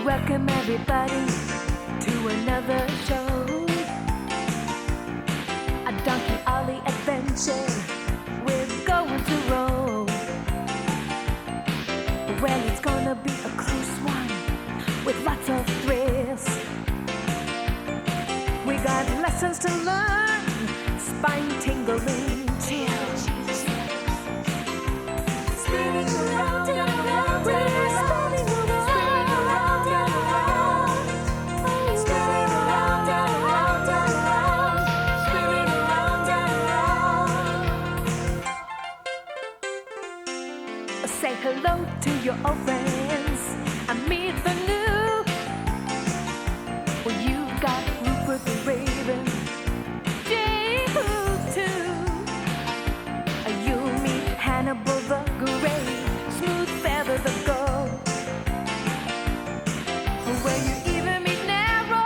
Welcome everybody to another show, a Donkey Ollie adventure. We're going to roll. Well, it's gonna be a close one with lots of thrills. We got lessons to learn, spine tingling chills. Spinning around and around, we're spinning around and around, spinning around and around and around, spinning around and around. Say hello to your old friends and meet the new. Well, you've got Rupert the Raven, Jay-Hoo too. You'll meet Hannibal the Great, Smooth Feather the Goat. Where you even meet Nero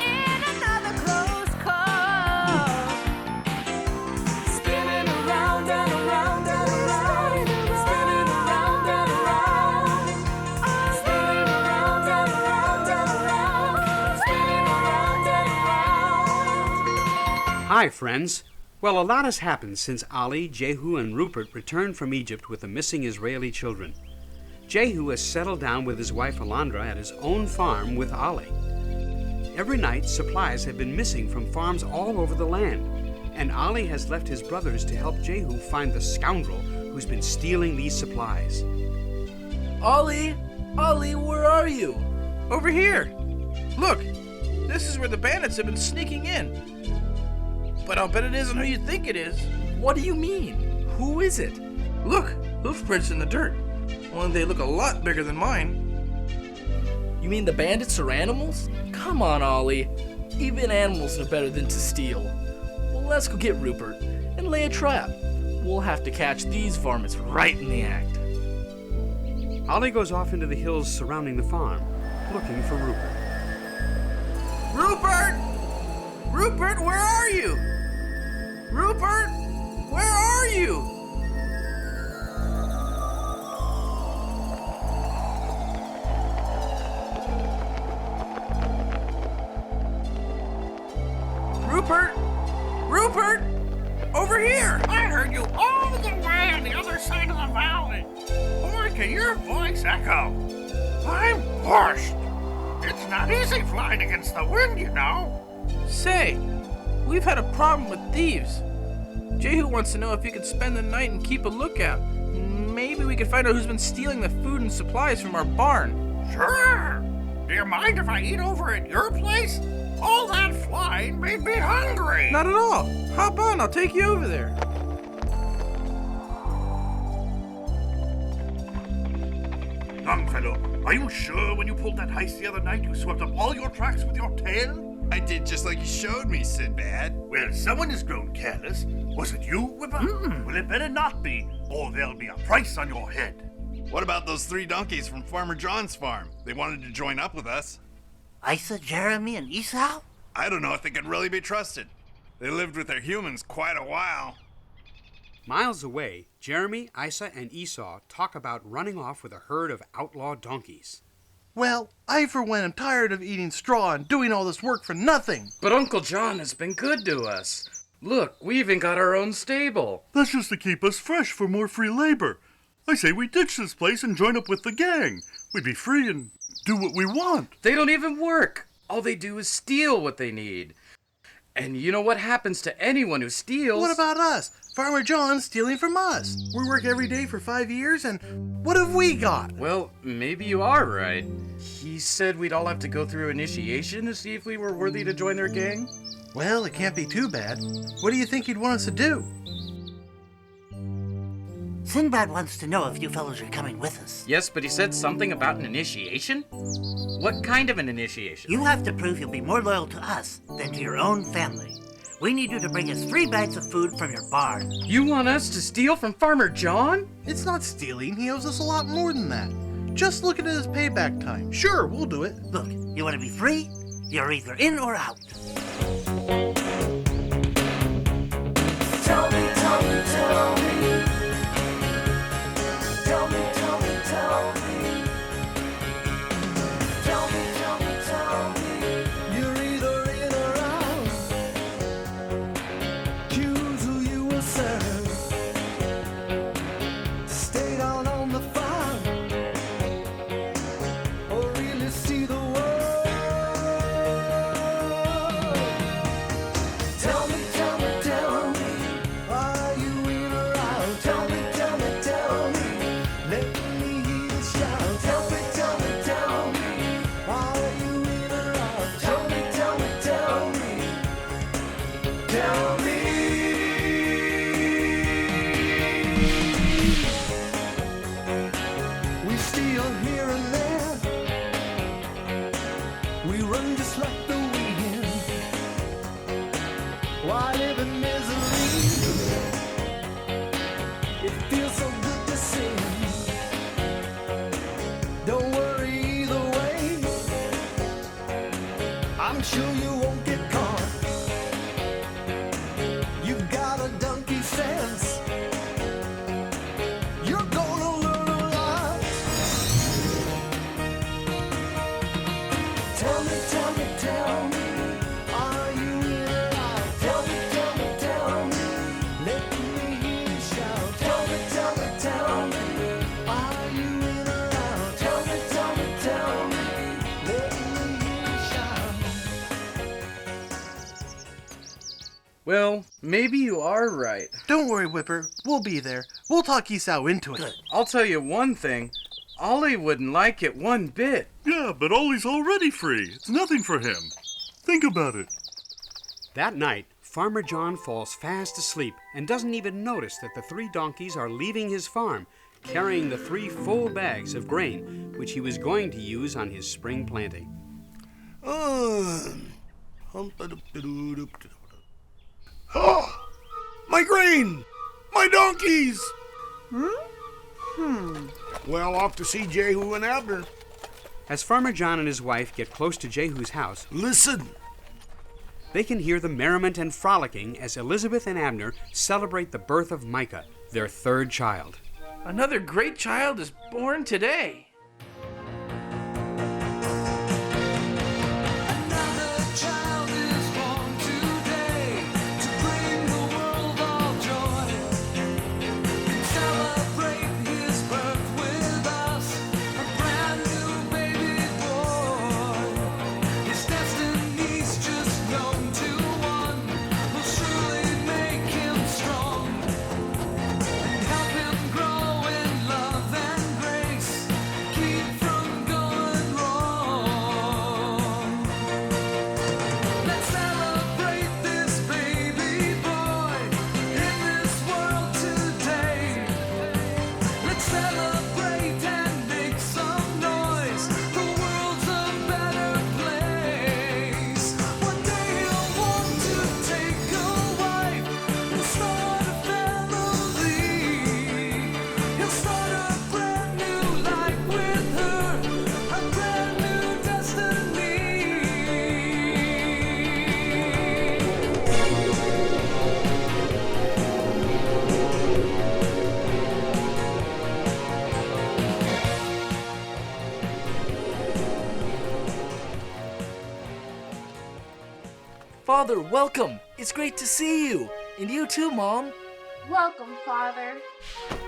in another close call. Spinning around and around and around, spinning around and around, spinning around and around and around, spinning around and around. Hi, friends. Well, a lot has happened since Ali, Jehu, and Rupert returned from Egypt with the missing Israeli children. Jehu has settled down with his wife Alondra at his own farm with Ali. Every night, supplies have been missing from farms all over the land, and Ali has left his brothers to help Jehu find the scoundrel who's been stealing these supplies. Ollie! Ollie, where are you? Over here! Look! This is where the bandits have been sneaking in. But I'll bet it isn't who you think it is. What do you mean? Who is it? Look! Hoofprints in the dirt. Only they look a lot bigger than mine. You mean the bandits are animals? Come on, Ollie. Even animals know better than to steal. Well, let's go get Rupert and lay a trap. We'll have to catch these varmints right in the act. Ali goes off into the hills surrounding the farm, looking for Rupert. Rupert! Rupert, where are you? Rupert, where are you? Rupert! Rupert! Over here! I heard you all the way on the other side of the valley. Boy, can your voice echo. I'm parched. It's not easy flying against the wind, you know. Say, we've had a problem with thieves. Jehu wants to know if you could spend the night and keep a lookout. Maybe we could find out who's been stealing the food and supplies from our barn. Sure. Do you mind if I eat over at your place? All that flying made me hungry. Not at all. Hop on, I'll take you over there. Young fellow, are you sure when you pulled that heist the other night you swept up all your tracks with your tail? I did just like you showed me, Sinbad. Well, someone has grown careless. Was it you, Whipper? Well, it better not be, or there'll be a price on your head. What about those 3 donkeys from Farmer John's farm? They wanted to join up with us. Isa, Jeremy, and Esau? I don't know if they can really be trusted. They lived with their humans quite a while. Miles away, Jeremy, Isa, and Esau talk about running off with a herd of outlaw donkeys. Well, I for one am tired of eating straw and doing all this work for nothing. But Uncle John has been good to us. Look, we even got our own stable. That's just to keep us fresh for more free labor. I say we ditch this place and join up with the gang. We'd be free and do what we want. They don't even work. All they do is steal what they need. And you know what happens to anyone who steals? What about us? Farmer John's stealing from us. We work every day for 5 years, and what have we got? Well, maybe you are right. He said we'd all have to go through initiation to see if we were worthy to join their gang. Well, it can't be too bad. What do you think he'd want us to do? Sinbad wants to know if you fellows are coming with us. Yes, but he said something about an initiation? What kind of an initiation? You have to prove you'll be more loyal to us than to your own family. We need you to bring us 3 bags of food from your barn. You want us to steal from Farmer John? It's not stealing. He owes us a lot more than that. Just look at his payback time. Sure, we'll do it. Look, you want to be free? You're either in or out. Tell me, tell me, tell me. Tell me, tell me, tell me. Tell me, here and there. We run just like the wind. Why live in misery? It feels so good to sin. Don't worry either way. I'm sure you won't get caught. You've got a donkey sense. You're gonna learn a lot. Tell me, are you in or out? Tell me, let me hear you shout. Tell me, are you in or out? Tell me, let me hear you shout. Well, maybe you are right. Don't worry, Whipper. We'll be there. We'll talk Esau into it. I'll tell you one thing. Ollie wouldn't like it one bit. Yeah, but Ollie's already free. It's nothing for him. Think about it. That night, Farmer John falls fast asleep and doesn't even notice that the 3 donkeys are leaving his farm, carrying the 3 full bags of grain, which he was going to use on his spring planting. My grain! My donkeys! Well, off to see Jehu and Abner. As Farmer John and his wife get close to Jehu's house, Listen! they can hear the merriment and frolicking as Elizabeth and Abner celebrate the birth of Micah, their 3rd child. Another great child is born today. Another child is born today to bring the world all joy. Celebrate his birth with us, a brand new baby boy. His destiny's just known to one, will surely make him strong and help him grow in love and grace. Keep from going wrong. Let's celebrate this baby boy in this world today. Let's celebrate and make some noise. The world's a better place. One day he'll want to take a wife and start a family. He'll start a brand new life with her, a brand new destiny. Father, welcome. It's great to see you. And you too, Mom. Welcome, Father.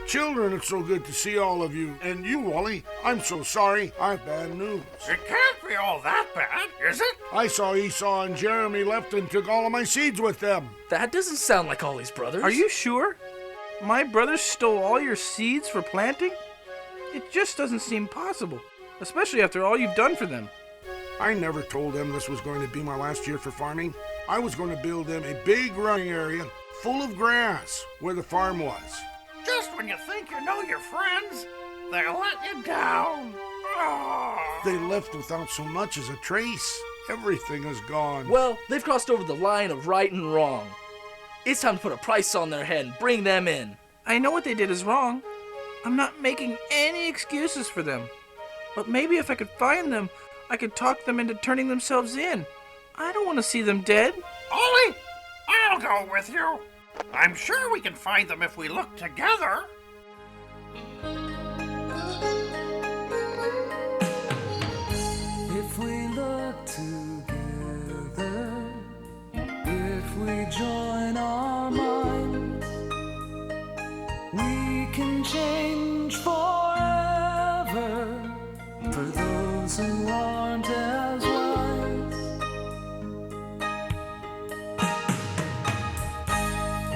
Children, it's so good to see all of you. And you, Wally, I'm so sorry. I have bad news. It can't be all that bad, is it? I saw Esau and Jeremy left and took all of my seeds with them. That doesn't sound like Ollie's brothers. Are you sure? My brothers stole all your seeds for planting? It just doesn't seem possible, especially after all you've done for them. I never told them this was going to be my last year for farming. I was going to build them a big running area full of grass where the farm was. Just when you think you know your friends, they let you down. Oh. They left without so much as a trace. Everything is gone. Well, they've crossed over the line of right and wrong. It's time to put a price on their head and bring them in. I know what they did is wrong. I'm not making any excuses for them. But maybe if I could find them, I could talk them into turning themselves in. I don't want to see them dead. Ollie, I'll go with you. I'm sure we can find them if we look together. If we look together, if we join our minds, we can change forever for those who aren't as wise.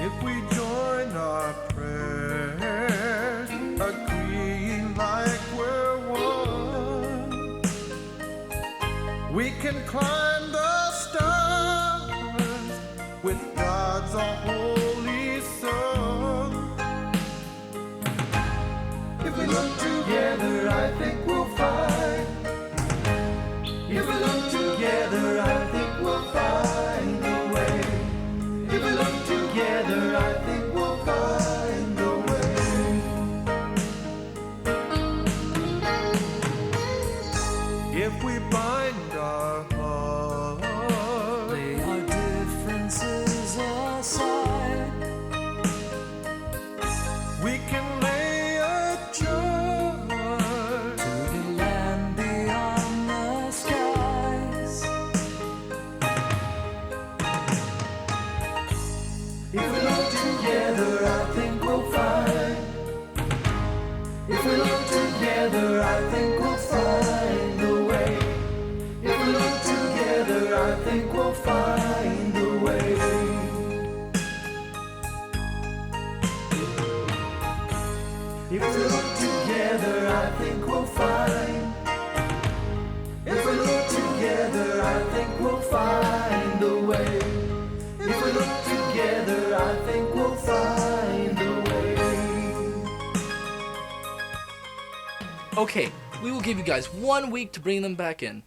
If we join our prayers, agreeing like we're one, we can climb the stars with God's holy Son. If we look together, I think we'll if we bind our hearts. Lay our differences aside. We can lay a charge to the land beyond the skies. If we look together, I think we'll find. If we look together, I think we'll find a way. If we look together, I think we'll find a way. If we look together, I think we'll find. If we look together, I think we'll find a way. If we look together, I think we'll find a way. Okay, we will give you guys 1 week to bring them back in.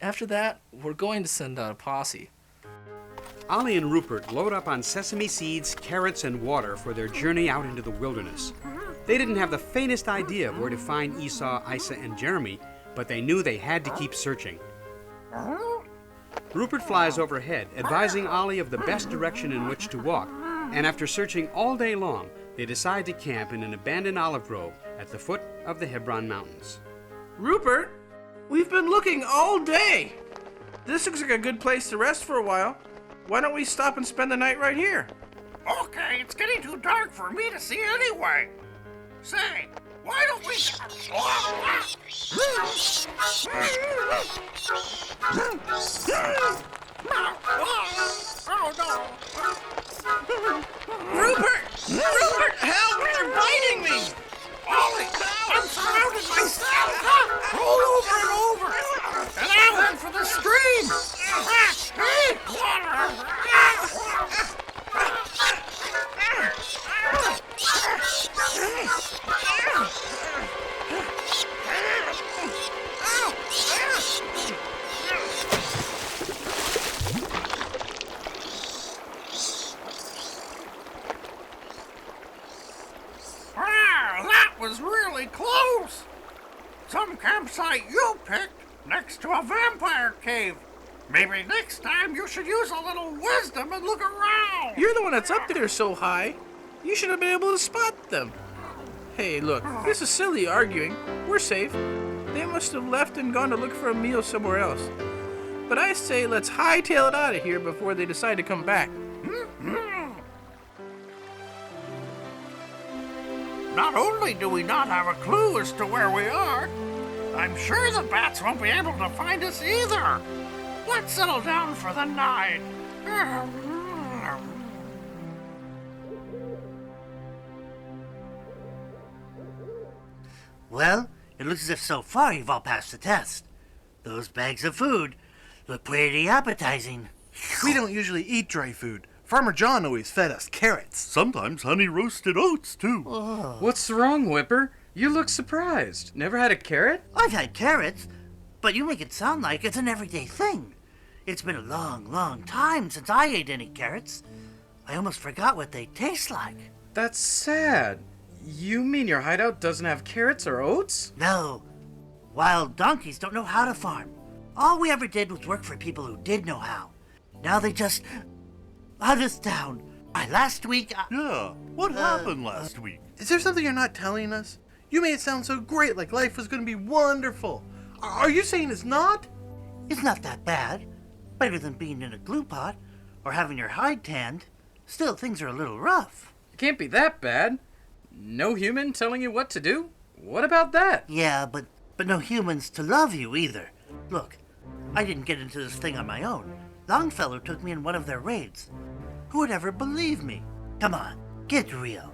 After that, we're going to send out a posse. Ollie and Rupert load up on sesame seeds, carrots, and water for their journey out into the wilderness. They didn't have the faintest idea of where to find Esau, Isa, and Jeremy, but they knew they had to keep searching. Rupert flies overhead, advising Ollie of the best direction in which to walk, and after searching all day long, they decide to camp in an abandoned olive grove at the foot of the Hebron Mountains. Rupert, we've been looking all day. This looks like a good place to rest for a while. Why don't we stop and spend the night right here? Okay, it's getting too dark for me to see anyway. Say, why don't we... Oh, no. Rupert! Rupert, help! They're biting me! Ollie, I'm surrounded myself. Roll over and over. And I'll head for the stream. That was really close. Some campsite you picked next to a vampire cave. Maybe next time you should use a little wisdom and look around. You're the one that's up there so high. You should have been able to spot them. Hey, look, this is silly arguing. We're safe. They must have left and gone to look for a meal somewhere else. But I say let's hightail it out of here before they decide to come back. Not only do we not have a clue as to where we are, I'm sure the bats won't be able to find us either. Let's settle down for the night. Well, it looks as if so far you've all passed the test. Those bags of food look pretty appetizing. We don't usually eat dry food. Farmer John always fed us carrots. Sometimes honey roasted oats, too. What's wrong, Whipper? You look surprised. Never had a carrot? I've had carrots, but you make it sound like it's an everyday thing. It's been a long, long time since I ate any carrots. I almost forgot what they taste like. That's sad. You mean your hideout doesn't have carrots or oats? No. Wild donkeys don't know how to farm. All we ever did was work for people who did know how. Now they just hunt us down. Last week, Yeah, what happened last week? Is there something you're not telling us? You made it sound so great, like life was going to be wonderful. Are you saying it's not? It's not that bad. Better than being in a glue pot or having your hide tanned. Still, things are a little rough. It can't be that bad. No human telling you what to do? What about that? Yeah, but no humans to love you either. Look, I didn't get into this thing on my own. Longfellow took me in one of their raids. Who would ever believe me? Come on, get real.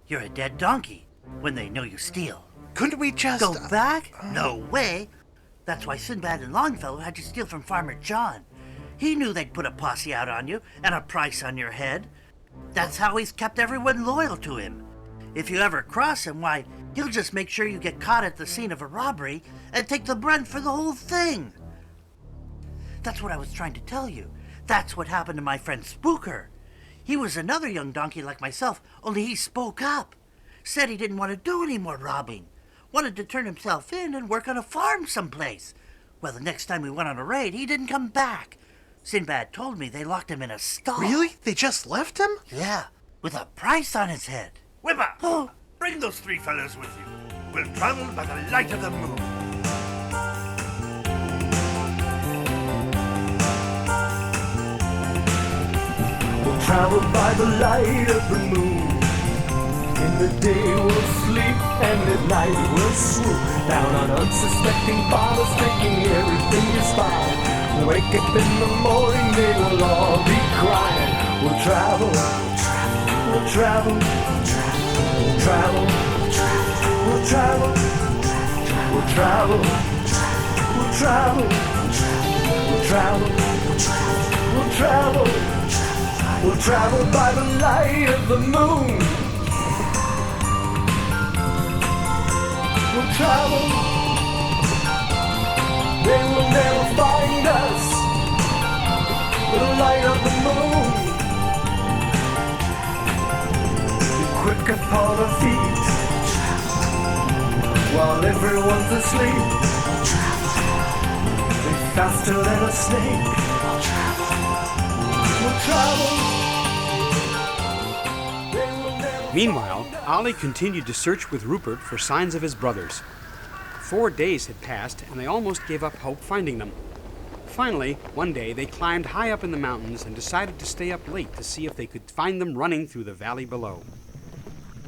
You're a dead donkey when they know you steal. Couldn't we just... Go back? No way. That's why Sinbad and Longfellow had to steal from Farmer John. He knew they'd put a posse out on you and a price on your head. That's how he's kept everyone loyal to him. If you ever cross him, why, he'll just make sure you get caught at the scene of a robbery and take the brunt for the whole thing. That's what I was trying to tell you. That's what happened to my friend Spooker. He was another young donkey like myself, only he spoke up. Said he didn't want to do any more robbing. Wanted to turn himself in and work on a farm someplace. Well, the next time we went on a raid, he didn't come back. Sinbad told me they locked him in a stall. Really? They just left him? Yeah, with a price on his head. Whipper! Oh, Bring those three fellows with you. We'll travel by the light of the moon. We'll travel by the light of the moon. In the day we'll sleep, and at night we'll swoop down on unsuspecting farmers, taking everything you spy. Wake up in the morning, they will all be crying. We'll travel, we'll travel, we'll travel, we'll travel, we'll travel, we'll travel, we'll travel, we'll travel, we'll travel by the light of the moon. We'll travel, they will never find us. The light of the moon. Be quick upon our feet while everyone's asleep. Be faster than a snake. We'll travel. They will never. Meanwhile, Ollie continued to search with Rupert for signs of his brothers. 4 days had passed, and they almost gave up hope finding them. Finally, one day, they climbed high up in the mountains and decided to stay up late to see if they could find them running through the valley below.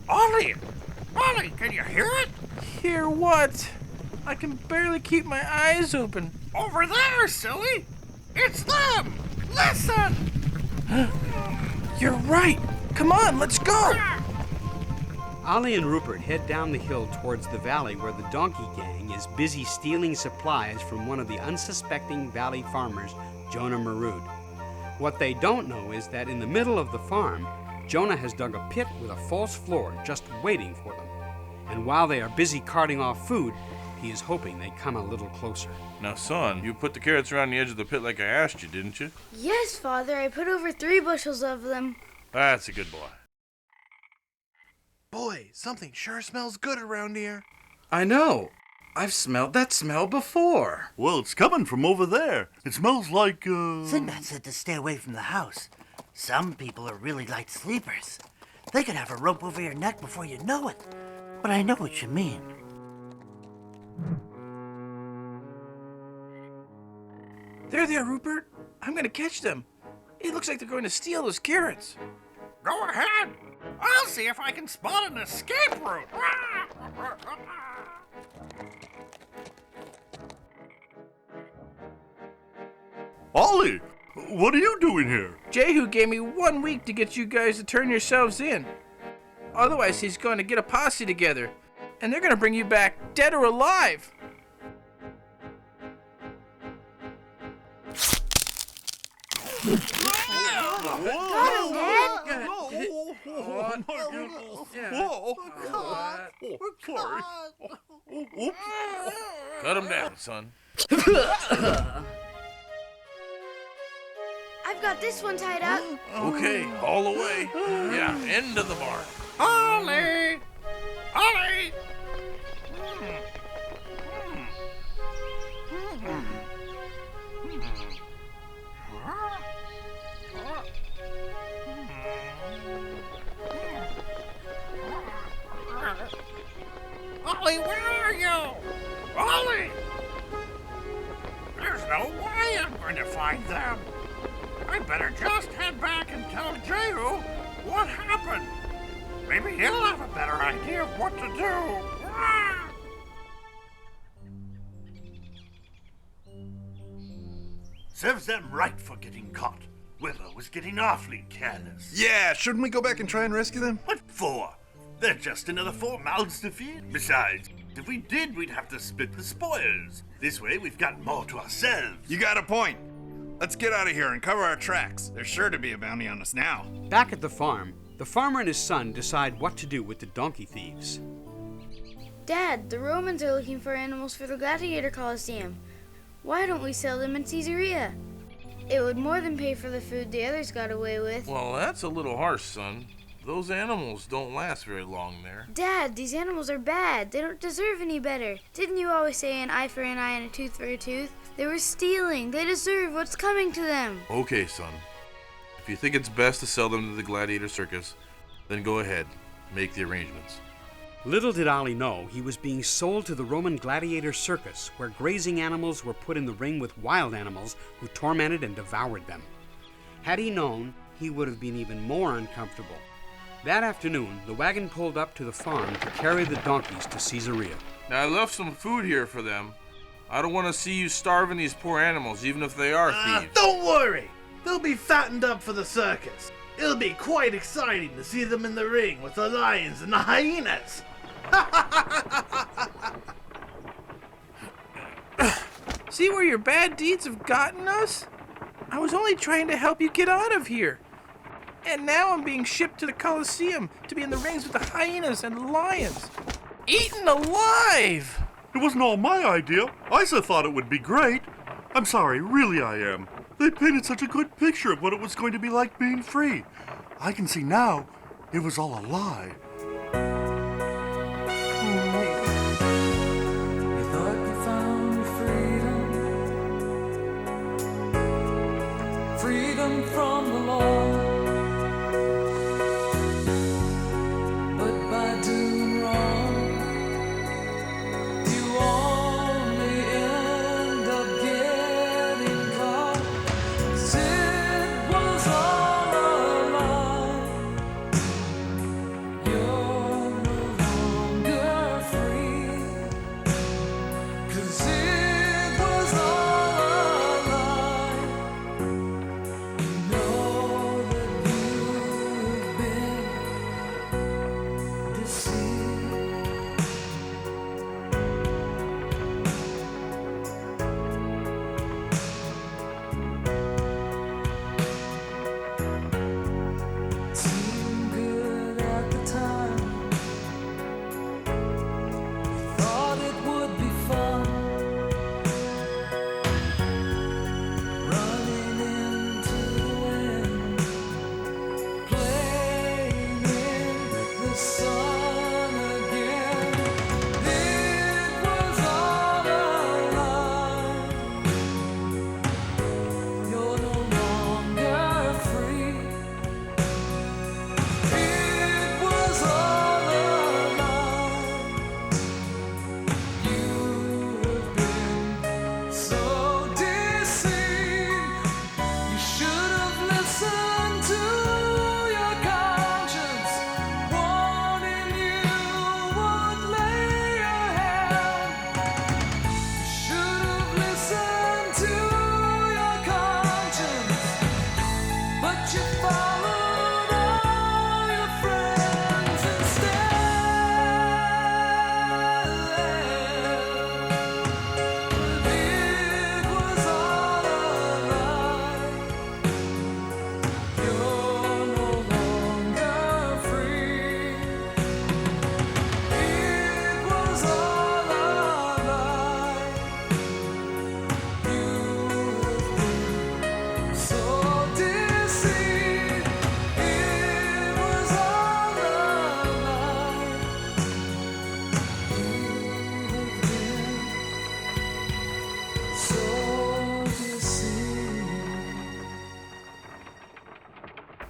Ollie! Ollie, can you hear it? Hear what? I can barely keep my eyes open. Over there, silly! It's them! Listen! You're right. Come on, let's go. Ollie and Rupert head down the hill towards the valley where the donkey gang is busy stealing supplies from one of the unsuspecting valley farmers, Jonah Marood. What they don't know is that in the middle of the farm, Jonah has dug a pit with a false floor just waiting for them. And while they are busy carting off food, he is hoping they come a little closer. Now, son, you put the carrots around the edge of the pit like I asked you, didn't you? Yes, Father, I put over 3 bushels of them. That's a good boy. Boy, something sure smells good around here. I know. I've smelled that smell before. Well, it's coming from over there. It smells like, Sinbad said to stay away from the house. Some people are really light sleepers. They could have a rope over your neck before you know it. But I know what you mean. There they are, Rupert. I'm going to catch them. It looks like they're going to steal those carrots. Go ahead! I'll see if I can spot an escape route! Ollie, what are you doing here? Jehu gave me 1 week to get you guys to turn yourselves in. Otherwise, he's going to get a posse together, and they're going to bring you back dead or alive. Got him, Dad. Oh, my goodness. Whoa. Sorry. Oops. Cut him down, son. I've got this one tied up. Okay, all the way. Yeah, end of the barn. Ollie! Ollie! Ollie, where are you? Ollie! There's no way I'm going to find them. I better just head back and tell Jehu what happened. Maybe he'll have a better idea of what to do. Ah! Serves them right for getting caught. Willow was getting awfully careless. Yeah, shouldn't we go back and try and rescue them? What for? They're just another 4 mouths to feed. Besides, if we did, we'd have to split the spoils. This way, we've got more to ourselves. You got a point. Let's get out of here and cover our tracks. There's sure to be a bounty on us now. Back at the farm, the farmer and his son decide what to do with the donkey thieves. Dad, the Romans are looking for animals for the gladiator coliseum. Why don't we sell them in Caesarea? It would more than pay for the food the others got away with. Well, that's a little harsh, son. Those animals don't last very long there. Dad, these animals are bad. They don't deserve any better. Didn't you always say an eye for an eye and a tooth for a tooth? They were stealing. They deserve what's coming to them. Okay, son. If you think it's best to sell them to the gladiator circus, then go ahead. Make the arrangements. Little did Ollie know he was being sold to the Roman gladiator circus, where grazing animals were put in the ring with wild animals who tormented and devoured them. Had he known, he would have been even more uncomfortable. That afternoon, the wagon pulled up to the farm to carry the donkeys to Caesarea. Now, I left some food here for them. I don't want to see you starving these poor animals, even if they are thieves. Don't worry! They'll be fattened up for the circus. It'll be quite exciting to see them in the ring with the lions and the hyenas. See where your bad deeds have gotten us? I was only trying to help you get out of here. And now I'm being shipped to the Colosseum to be in the rings with the hyenas and the lions. Eaten alive! It wasn't all my idea. Isa thought it would be great. I'm sorry, really I am. They painted such a good picture of what it was going to be like being free. I can see now it was all a lie. You thought you found your freedom, freedom from the law. But by doing wrong, you only end up getting caught. 'Cause it was all a lie. You're no longer free. 'Cause it was all a lie. You know that you've been deceived. Seemed good at the time. Thought it would be fun. Running into the wind, playing in the sun again. It was all a lie. You're no longer free. It was all a lie. You have been so deceived. You should have listened to your conscience, warning you would lay your hand. You should have listened to your conscience, but you followed all your friends instead. It was all a lie. You're no longer free. It was all a lie. You have been so deceived. It was all a lie. You have been so deceived.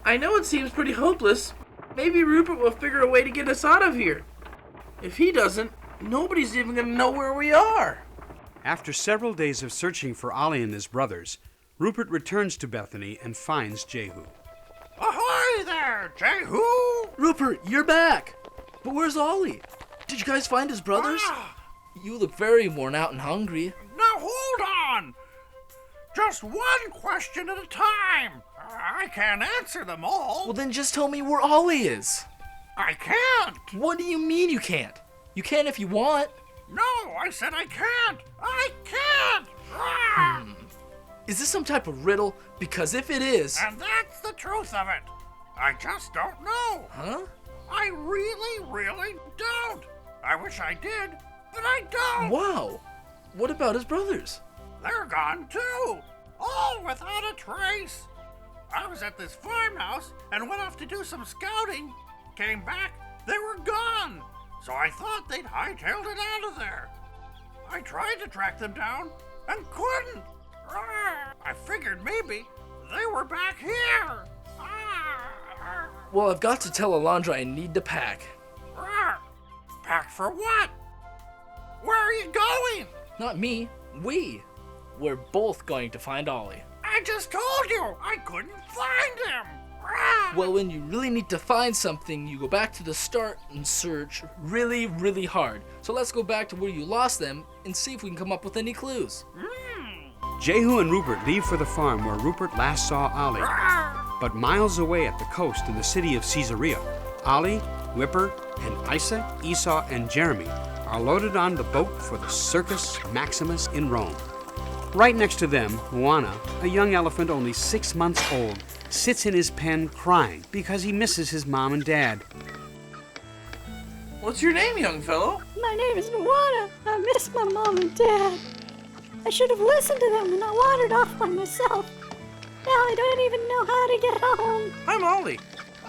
I know it seems pretty hopeless. Maybe Rupert will figure a way to get us out of here. If he doesn't, nobody's even gonna know where we are. After several days of searching for Ollie and his brothers, Rupert returns to Bethany and finds Jehu. Ahoy there, Jehu! Rupert, you're back! But where's Ollie? Did you guys find his brothers? You look very worn out and hungry. Now hold on! Just one question at a time. I can't answer them all. Well, then just tell me where Ollie is. I can't. What do you mean you can't? You can if you want. No, I said I can't. I can't. Ah! Is this some type of riddle? Because if it is... And that's the truth of it. I just don't know. Huh? I really, really don't. I wish I did, but I don't. Wow. What about his brothers? They're gone too. All without a trace. I was at this farmhouse and went off to do some scouting, came back, they were gone. So I thought they'd hightailed it out of there. I tried to track them down and couldn't. I figured maybe they were back here. Well, I've got to tell Alondra I need to pack. Pack for what? Where are you going? Not me, we. We're both going to find Ollie. I just told you I couldn't find him. Well, when you really need to find something, you go back to the start and search really, really hard. So let's go back to where you lost them and see if we can come up with any clues. Jehu and Rupert leave for the farm where Rupert last saw Ollie. But miles away at the coast in the city of Caesarea, Ollie, Whipper, and Isa, Esau, and Jeremy are loaded on the boat for the Circus Maximus in Rome. Right next to them, Moana, a young elephant only 6 months old, sits in his pen crying because he misses his mom and dad. What's your name, young fellow? My name is Moana. I miss my mom and dad. I should have listened to them and not wandered off by myself. Now I don't even know how to get home. I'm Ollie.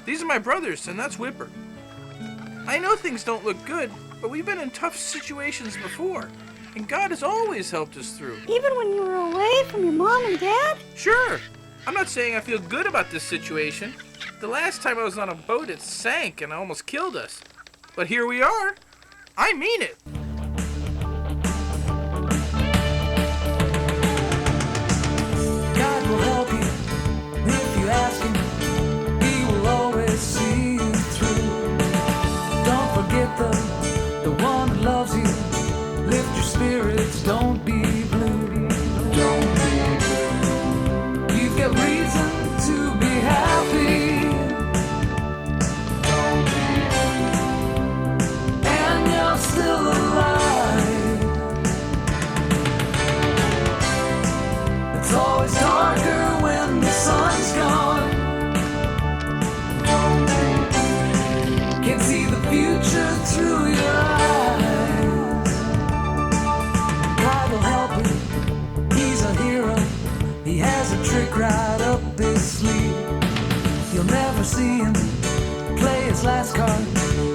These are my brothers, and that's Whipper. I know things don't look good, but we've been in tough situations before, and God has always helped us through. Even when you were away from your mom and dad? Sure. I'm not saying I feel good about this situation. The last time I was on a boat, it sank and almost killed us. But here we are. I mean it. God will help you if you ask him. He will always see you through. Don't forget the one who loves you. Lift your spirits, don't be blue. Don't be blue. You've got reason to be happy. Don't be blue. And you're still alive. It's always darker when the sun's gone. Don't be blue. Can see the future through your eyes. God will help him. He's a hero. He has a trick right up his sleeve. You'll never see him play his last card.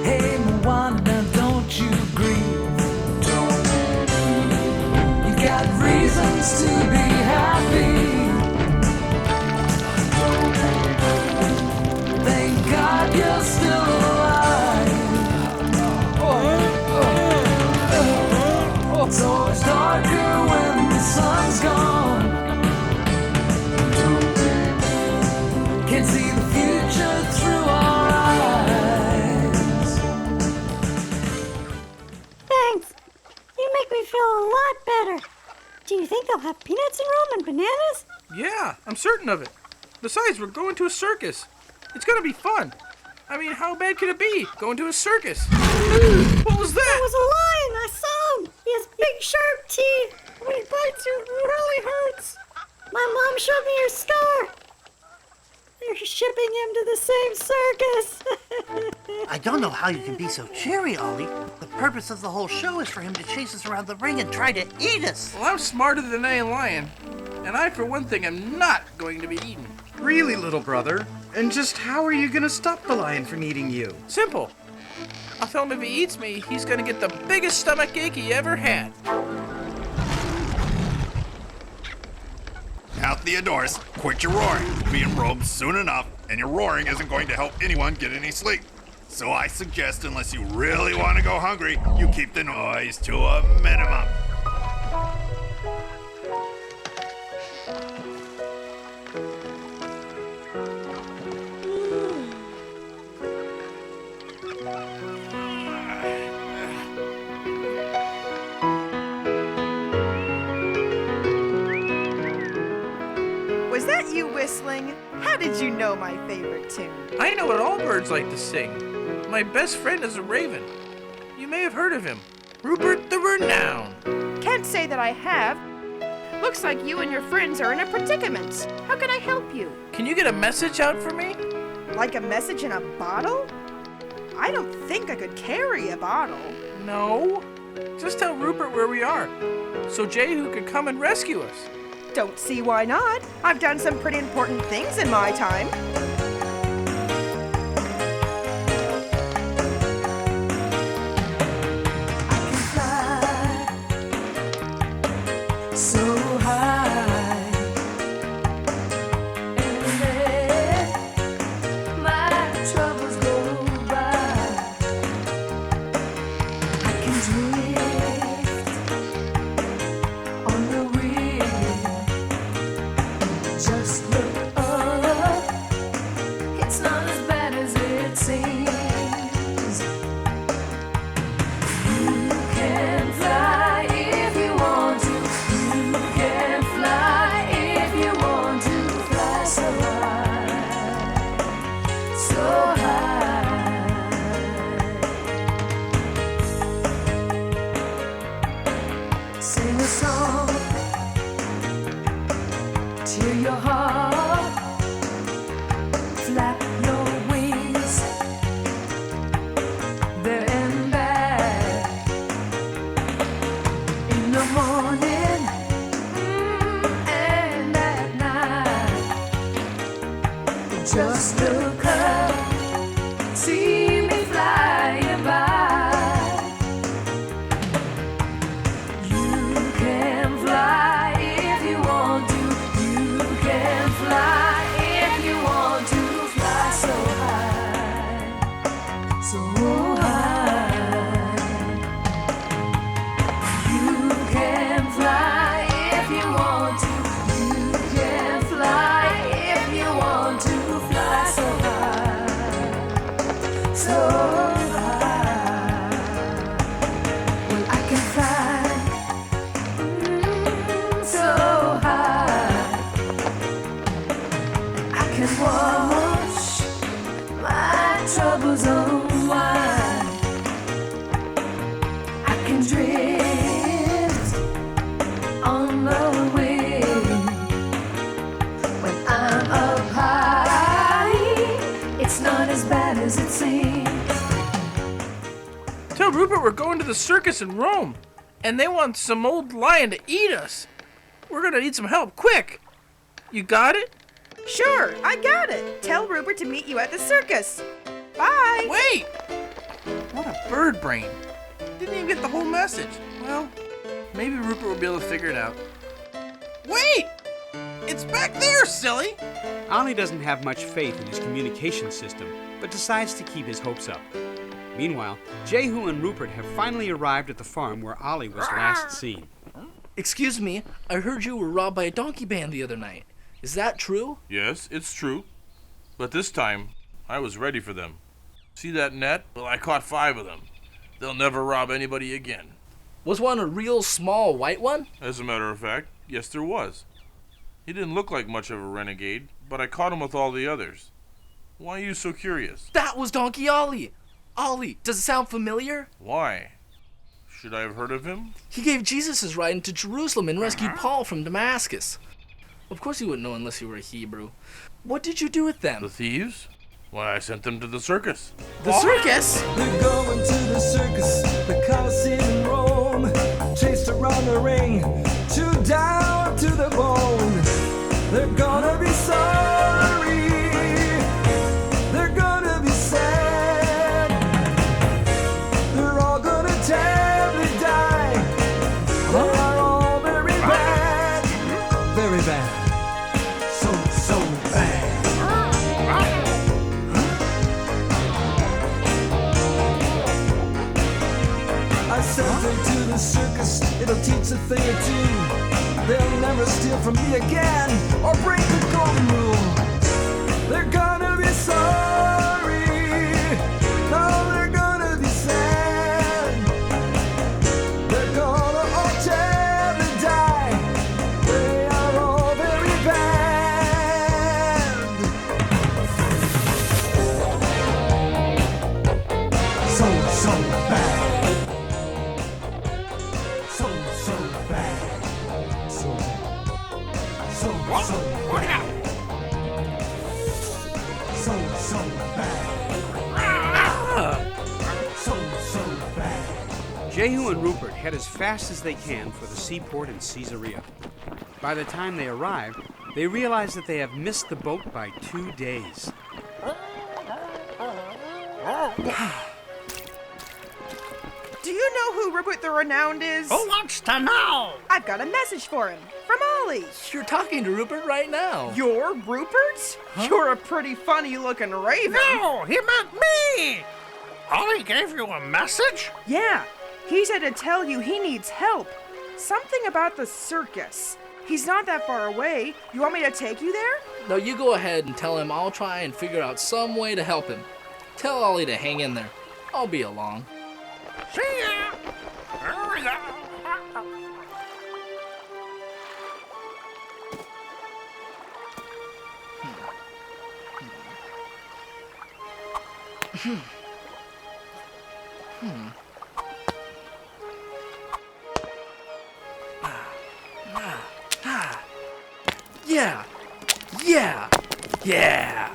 Hey, Moana, now don't you grieve. Don't grieve. You've got reasons to be happy. Don't grieve. Thank God you're still alive. It's always darker when the sun's gone. Can see the future through our eyes. Thanks. You make me feel a lot better. Do you think they'll have peanuts in Rome and bananas? Yeah, I'm certain of it. Besides, we're going to a circus. It's gonna be fun. I mean, how bad could it be, going to a circus? What was that? It was a lion. I saw him. He has big, sharp teeth. When he bites you, it really hurts. My mom showed me your scar. They're shipping him to the same circus. I don't know how you can be so cheery, Ollie. The purpose of the whole show is for him to chase us around the ring and try to eat us. Well, I'm smarter than a lion, and I, for one thing, am not going to be eaten. Really, little brother? And just how are you gonna stop the lion from eating you? Simple. I'll tell him if he eats me, he's gonna get the biggest stomach ache he ever had. Now, Theodorus, quit your roaring. We'll be in Rome soon enough, and your roaring isn't going to help anyone get any sleep. So I suggest, unless you really want to go hungry, you keep the noise to a minimum. Was that you whistling? How did you know my favorite tune? I know what all birds like to sing. My best friend is a raven. You may have heard of him. Rupert the Renowned. Can't say that I have. Looks like you and your friends are in a predicament. How can I help you? Can you get a message out for me? Like a message in a bottle? I don't think I could carry a bottle. No. Just tell Rupert where we are, so Jehu could come and rescue us. Don't see why not. I've done some pretty important things in my time. so high. And let my troubles go by. I can drift on the wind. Just look up. It's not as bad as it seems. You can fly if you want to. You can fly if you want to. Fly so high, so high. Sing a song, cheer your heart, flap your wings, there and back. In the morning and at night, just look up, see me flying by. You can fly if you want to. You can fly if you want to. Fly so high, so high. You can fly if you want to. You can fly if you want to. Fly so high, so high. Well, I can fly so high. I can watch my troubles unwind. I can drift on the wind. When I'm up high, it's not as bad as it seems. Tell Rupert we're going to the circus in Rome, and they want some old lion to eat us. We're gonna need some help, quick! You got it? Sure, I got it. Tell Rupert to meet you at the circus. Bye. Wait! What a bird brain. Didn't even get the whole message. Well, maybe Rupert will be able to figure it out. Wait! It's back there, silly! Ollie doesn't have much faith in his communication system, but decides to keep his hopes up. Meanwhile, Jehu and Rupert have finally arrived at the farm where Ollie was last seen. Excuse me, I heard you were robbed by a donkey band the other night. Is that true? Yes, it's true. But this time, I was ready for them. See that net? Well, I caught 5 of them. They'll never rob anybody again. Was one a real small white one? As a matter of fact, yes, there was. He didn't look like much of a renegade, but I caught him with all the others. Why are you so curious? That was Donkey Ollie! Ollie, does it sound familiar? Why? Should I have heard of him? He gave Jesus his ride into Jerusalem and rescued Paul from Damascus. Of course you wouldn't know unless you were a Hebrew. What did you do with them? The thieves? Why, I sent them to the circus. The circus? They're going to the circus, the Colosseum in Rome. Chased around the ring, chewed down to the bone. They're gonna be sorry. They're gonna be sad. They're all gonna terribly die. They are all very bad. Very bad. So bad. I sent them to the circus, it'll teach a thing or two. They'll never steal from me again or break the golden rule. They're gonna be sorry. No, they're gonna be sad. They're gonna all terribly die. They are all very bad. So bad. So bad. So bad. So bad. So bad. Jehu and Rupert head as fast as they can for the seaport in Caesarea. By the time they arrive, they realize that they have missed the boat by 2 days. Do you know who Rupert the Renowned is? Who wants to know? I've got a message for him. From Ollie. You're talking to Rupert right now. You're Rupert? Huh? You're a pretty funny-looking raven. No, he meant me! Ollie gave you a message? Yeah, he said to tell you he needs help. Something about the circus. He's not that far away. You want me to take you there? No, you go ahead and tell him I'll try and figure out some way to help him. Tell Ollie to hang in there. I'll be along. See ya! Here we go. Yeah! Yeah! Yeah!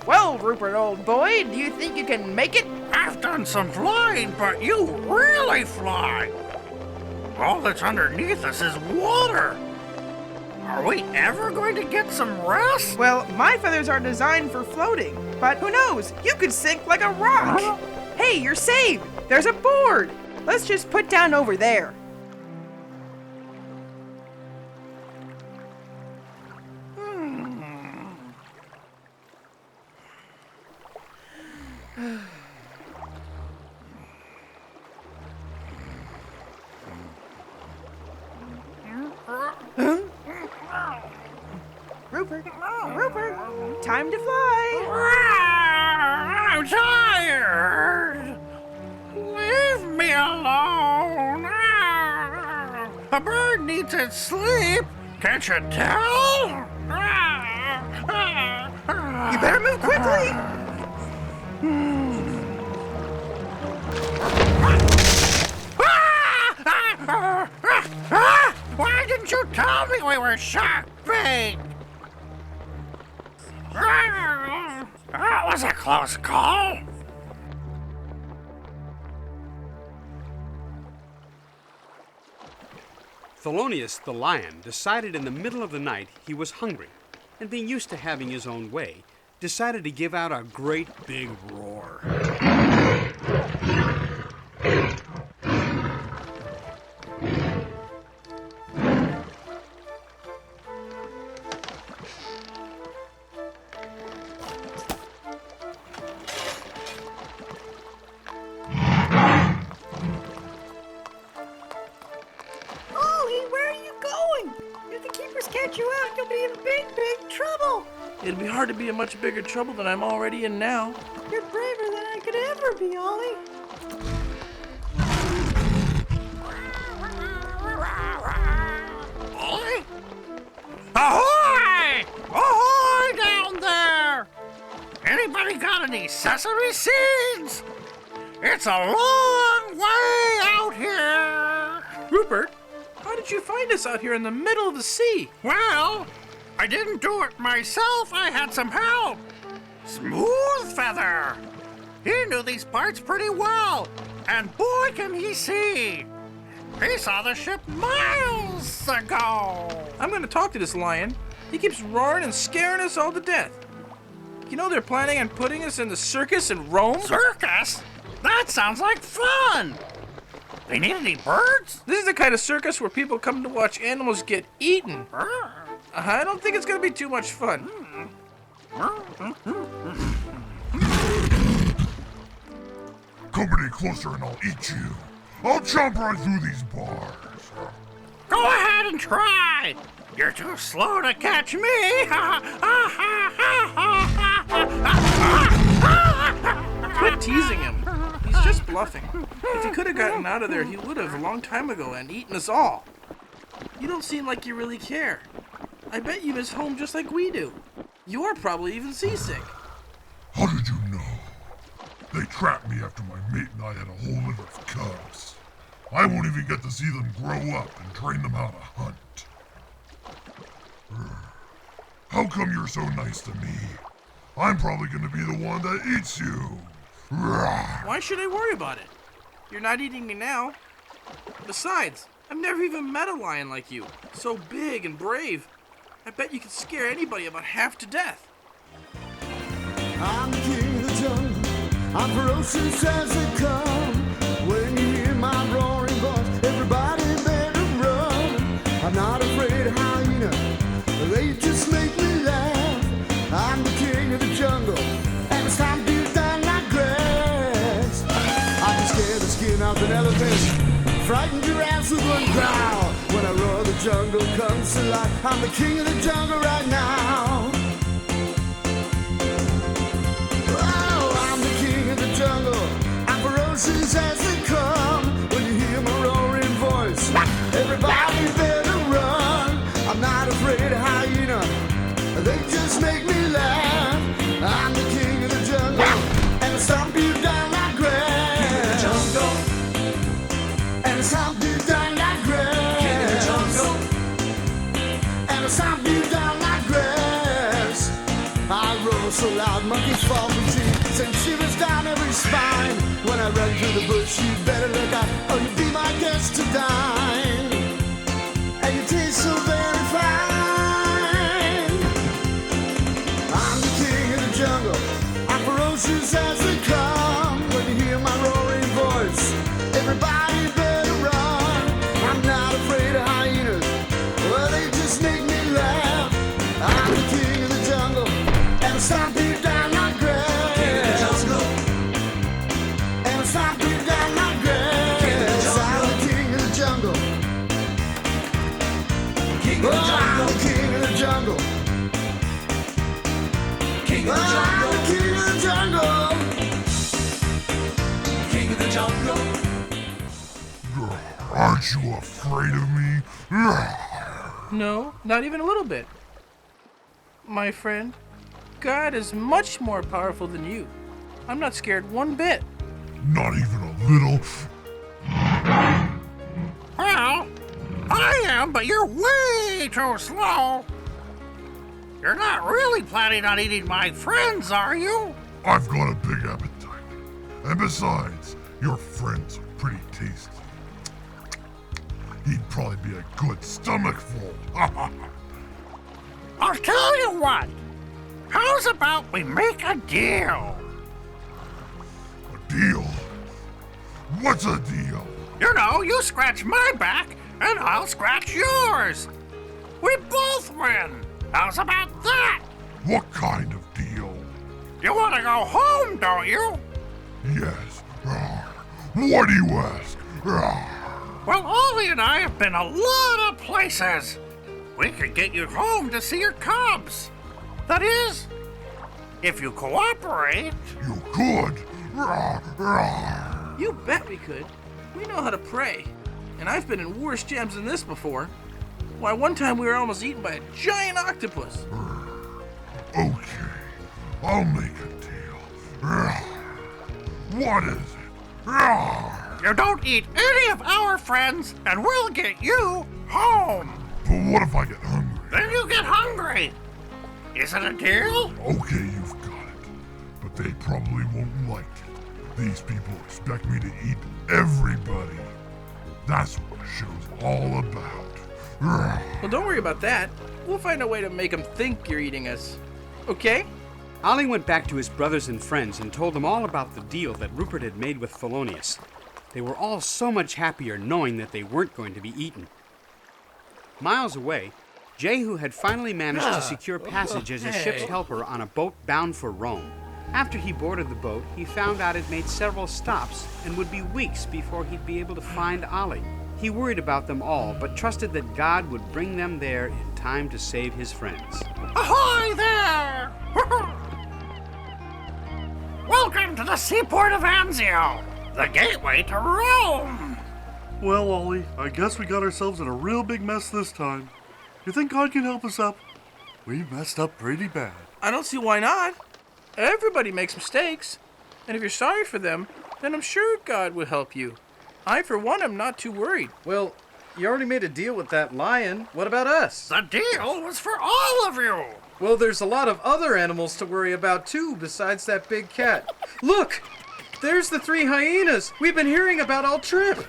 Well, Rupert, old boy, do you think you can make it? I've done some flying, but you really fly. All that's underneath us is water. Are we ever going to get some rest? Well, my feathers are designed for floating, but who knows? You could sink like a rock. Huh? Hey, you're saved. There's a board. Let's just put down over there. Rupert, Rupert, time to fly. I'm tired. Leave me alone. A bird needs its sleep. Can't you tell? You better move quickly. Why didn't you tell me we were shark bait? That was a close call. Thelonious the lion decided in the middle of the night he was hungry, and being used to having his own way, decided to give out a great big roar. Catch you out, you'll be in big, big trouble. It'd be hard to be in much bigger trouble than I'm already in now. You're braver than I could ever be, Ollie. Ollie? Ahoy! Ahoy down there! Anybody got any sesame seeds? It's a long way out here. Rupert, how did you find us out here in the middle of the sea? Well, I didn't do it myself. I had some help. Smooth Feather. He knew these parts pretty well, and boy can he see. He saw the ship miles ago. I'm going to talk to this lion. He keeps roaring and scaring us all to death. You know they're planning on putting us in the circus in Rome? Circus? That sounds like fun. They need any birds? This is the kind of circus where people come to watch animals get eaten. I don't think it's going to be too much fun. Come any closer and I'll eat you. I'll jump right through these bars. Go ahead and try. You're too slow to catch me. Quit teasing him. He's just bluffing. If he could have gotten out of there, he would have a long time ago and eaten us all. You don't seem like you really care. I bet you miss home just like we do. You're probably even seasick. How did you know? They trapped me after my mate and I had a whole litter of cubs. I won't even get to see them grow up and train them how to hunt. How come you're so nice to me? I'm probably gonna be the one that eats you. Why should I worry about it? You're not eating me now. Besides, I've never even met a lion like you. So big and brave. I bet you could scare anybody about half to death. I'm king of the jungle. I'm ferocious as they come. When you hear my roar, I'm not afraid of hyena. They just make me laugh. I'm the king of the jungle, and it's time to be down like grass. I can scare the skin off an elephant, frighten giraffes with one growl. When I roar, the jungle comes to life. I'm the king of the jungle right now. Oh, I'm the king of the jungle. I'm ferocious as they come. When you hear my roaring voice, everybody better run. I'm not afraid of hyena. They just make me laugh. I'm the king of the jungle, and I stomp you down like grass. King of the jungle, and I stomp you down like grass. King of the jungle, and I stomp you down like grass. I roar so loud, monkeys fall from trees and shivers down every spine. When I run through the bush, you better look out, or you'll be my guest to dine. And you taste so very fine. I'm the king of the jungle. I'm ferocious as they come. When you hear my roaring voice, everybody better run. I'm not afraid of hyenas. Well, they just make me laugh. I'm the king of the jungle, and I stomp you down like grass. King of the jungle, and I stomp you down like grass. King of the jungle, I'm the king of the jungle. King of the jungle, I'm the king of the jungle. King of the jungle, I'm the king of the jungle. King of the jungle. Aren't you afraid of me? No, not even a little bit. My friend, God is much more powerful than you. I'm not scared one bit. Not even a little. Well, I am, but you're way too slow. You're not really planning on eating my friends, are you? I've got a big appetite. And besides, your friend's pretty tasty. He'd probably be a good stomachful. I'll tell you what. How's about we make a deal? A deal? What's a deal? You know, you scratch my back, and I'll scratch yours. We both win. How's about that? What kind of deal? You want to go home, don't you? Yes. What do you ask? Well, Ollie and I have been a lot of places. We could get you home to see your cubs. That is, if you cooperate. You could? You bet we could. We know how to pray. And I've been in worse jams than this before. Why, one time we were almost eaten by a giant octopus. Okay, I'll make a deal. What is it? You don't eat any of our friends, and we'll get you home. But what if I get hungry? Then you get hungry. Is it a deal? Okay, you've got it. But they probably won't like it. These people expect me to eat everybody. That's what the show's all about. Well, don't worry about that. We'll find a way to make them think you're eating us. Okay? Ollie went back to his brothers and friends and told them all about the deal that Rupert had made with Thelonious. They were all so much happier knowing that they weren't going to be eaten. Miles away, Jehu had finally managed to secure passage as a ship's helper on a boat bound for Rome. After he boarded the boat, he found out it made several stops and would be weeks before he'd be able to find Ollie. He worried about them all, but trusted that God would bring them there in time to save his friends. Ahoy there! Welcome to the seaport of Anzio, the gateway to Rome. Well, Ollie, I guess we got ourselves in a real big mess this time. You think God can help us up? We messed up pretty bad. I don't see why not. Everybody makes mistakes. And if you're sorry for them, then I'm sure God will help you. I, for one, am not too worried. Well, you already made a deal with that lion. What about us? The deal was for all of you. Well, there's a lot of other animals to worry about, too, besides that big cat. Look! There's the 3 hyenas we've been hearing about all trip.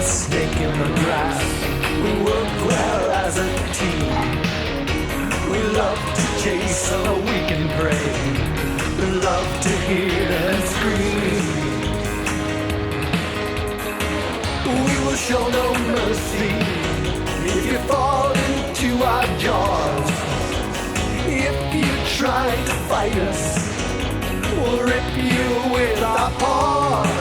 snake in the grass. We work well as a team. We love to chase so we can prey. We love to hear and scream. We will show no mercy if you fall into our jaws. If you try to fight us, we'll rip you with our paws.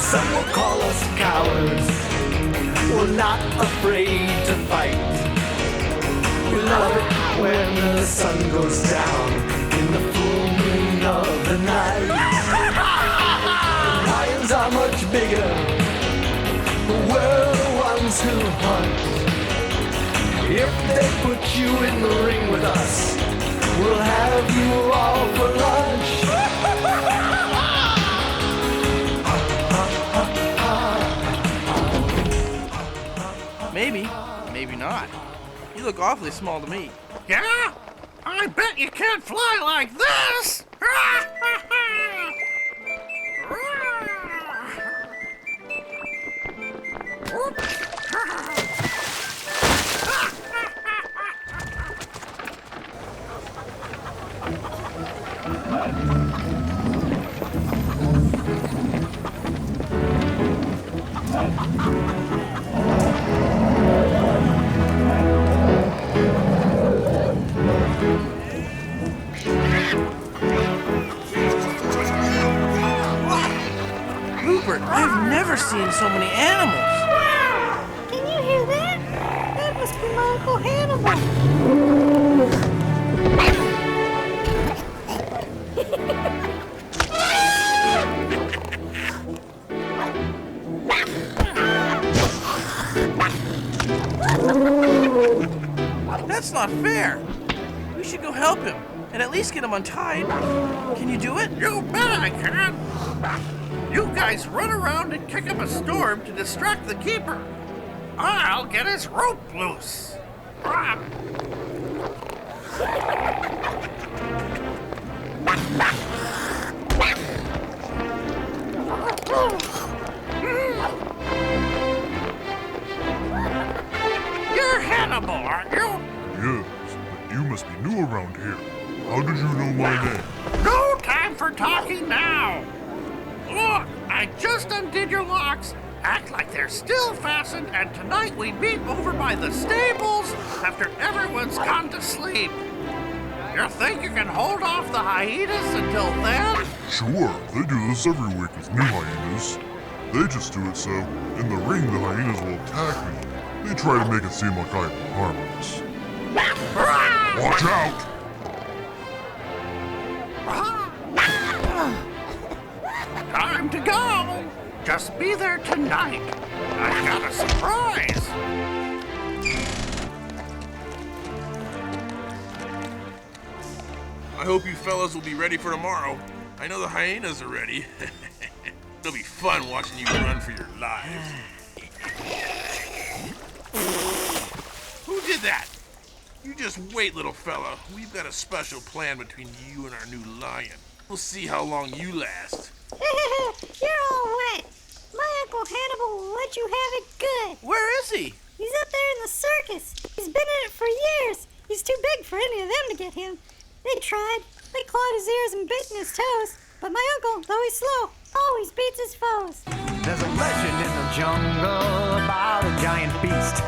Some will call us cowards. We're not afraid to fight. We love it when the sun goes down in the full moon of the night. Lions are much bigger. We're the ones who hunt. If they put you in the ring with us, we'll have you all for lunch. Maybe, maybe not. You look awfully small to me. Yeah? I bet you can't fly like this! Rupert, I've never seen so many animals. Wow! Can you hear that? That must be my Uncle Hannibal. That's not fair. We should go help him and at least get him untied. Can you do it? You bet I can! You guys run around and kick up a storm to distract the keeper. I'll get his rope loose. You're Hannibal, aren't you? Yes, but you must be new around here. How did you know my name? No time for talking now. Look, I just undid your locks. Act like they're still fastened, and tonight we meet over by the stables after everyone's gone to sleep. You think you can hold off the hyenas until then? Sure, they do this every week with new hyenas. They just do it so, in the ring, the hyenas will attack me. They try to make it seem like I'm harmless. Watch out! Time to go! Just be there tonight. I've got a surprise. I hope you fellas will be ready for tomorrow. I know the hyenas are ready. It'll be fun watching you run for your lives. Who did that? You just wait, little fella. We've got a special plan between you and our new lion. We'll see how long you last. You're all wet. My Uncle Hannibal will let you have it good. Where is he? He's up there in the circus. He's been in it for years. He's too big for any of them to get him. They tried. They clawed his ears and bitten his toes. But my uncle, though he's slow, always beats his foes. There's a legend in the jungle about a giant beast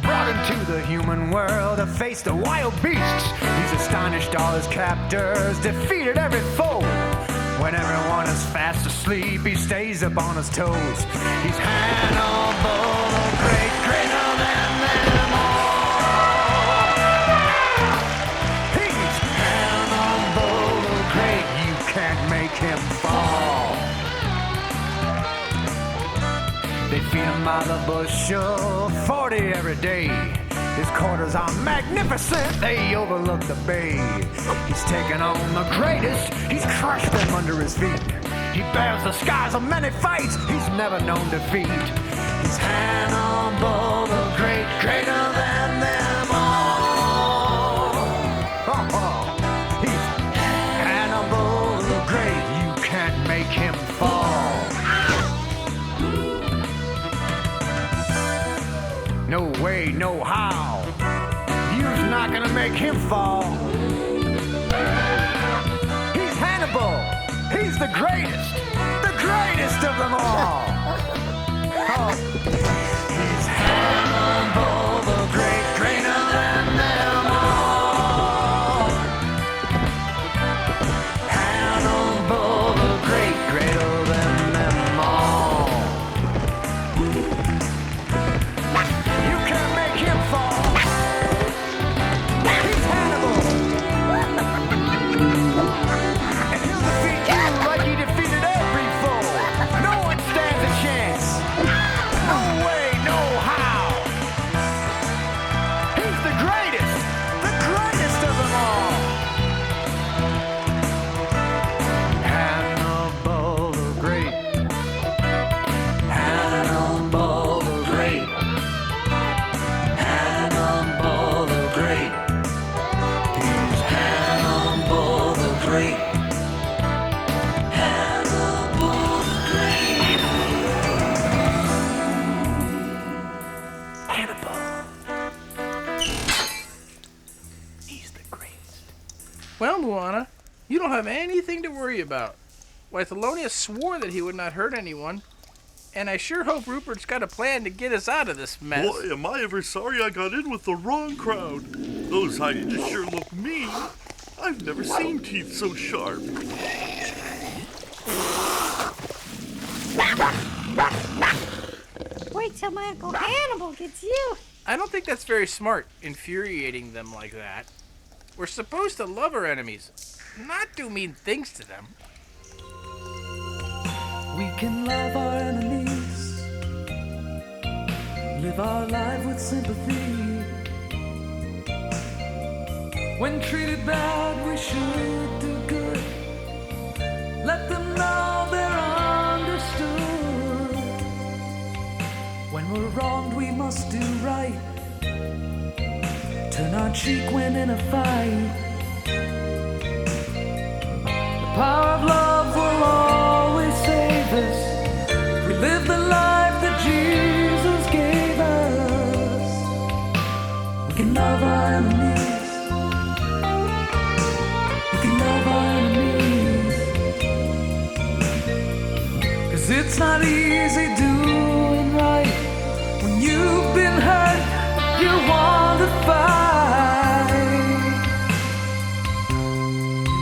brought into the human world to face the wild beasts. He's astonished all his captors, defeated every foe. When everyone is fast asleep, he stays up on his toes. He's Hannibal, the great, greater than them all. He's Hannibal, the great, you can't make him fall. They feed him by the bushel, 40 every day. His quarters are magnificent, they overlook the bay. He's taken on the greatest, he's crushed them under his feet. He bears the scars of many fights, he's never known defeat. He's Hannibal the Great, greater than them all. He's Hannibal the Great, you can't make him fall. No way, no how. You're not gonna make him fall. He's Hannibal. He's the greatest of them all. He's Hannibal the Great, greater than them all. Hannibal the Great, greater than them all. You can't make him fall. He's Hannibal. And he'll defeat you like he defeated every foe. No one stands a chance. No way, no how. He's the greatest of them all. Hannibal the Great. Hannibal the Great. Hannibal the Great. He's Hannibal the Great. Hannibal the Great. Hannibal. He's the greatest. Well, Moana, you don't have anything to worry about. Why, Thelonious swore that he would not hurt anyone. And I sure hope Rupert's got a plan to get us out of this mess. Boy, am I ever sorry I got in with the wrong crowd. Those hyenas sure look mean. I've never seen teeth so sharp. Wait till my Uncle Hannibal gets you. I don't think that's very smart, infuriating them like that. We're supposed to love our enemies, not do mean things to them. We can love our enemies, live our life with sympathy. When treated bad, we should do good. Let them know they're understood. When we're wronged, we must do right. Turn our cheek when in a fight. The power of love will always save us. We live the life that Jesus gave us. We can love our enemies. We can love our enemies. 'Cause it's not easy doing right. When you've been hurt, you want to fight. You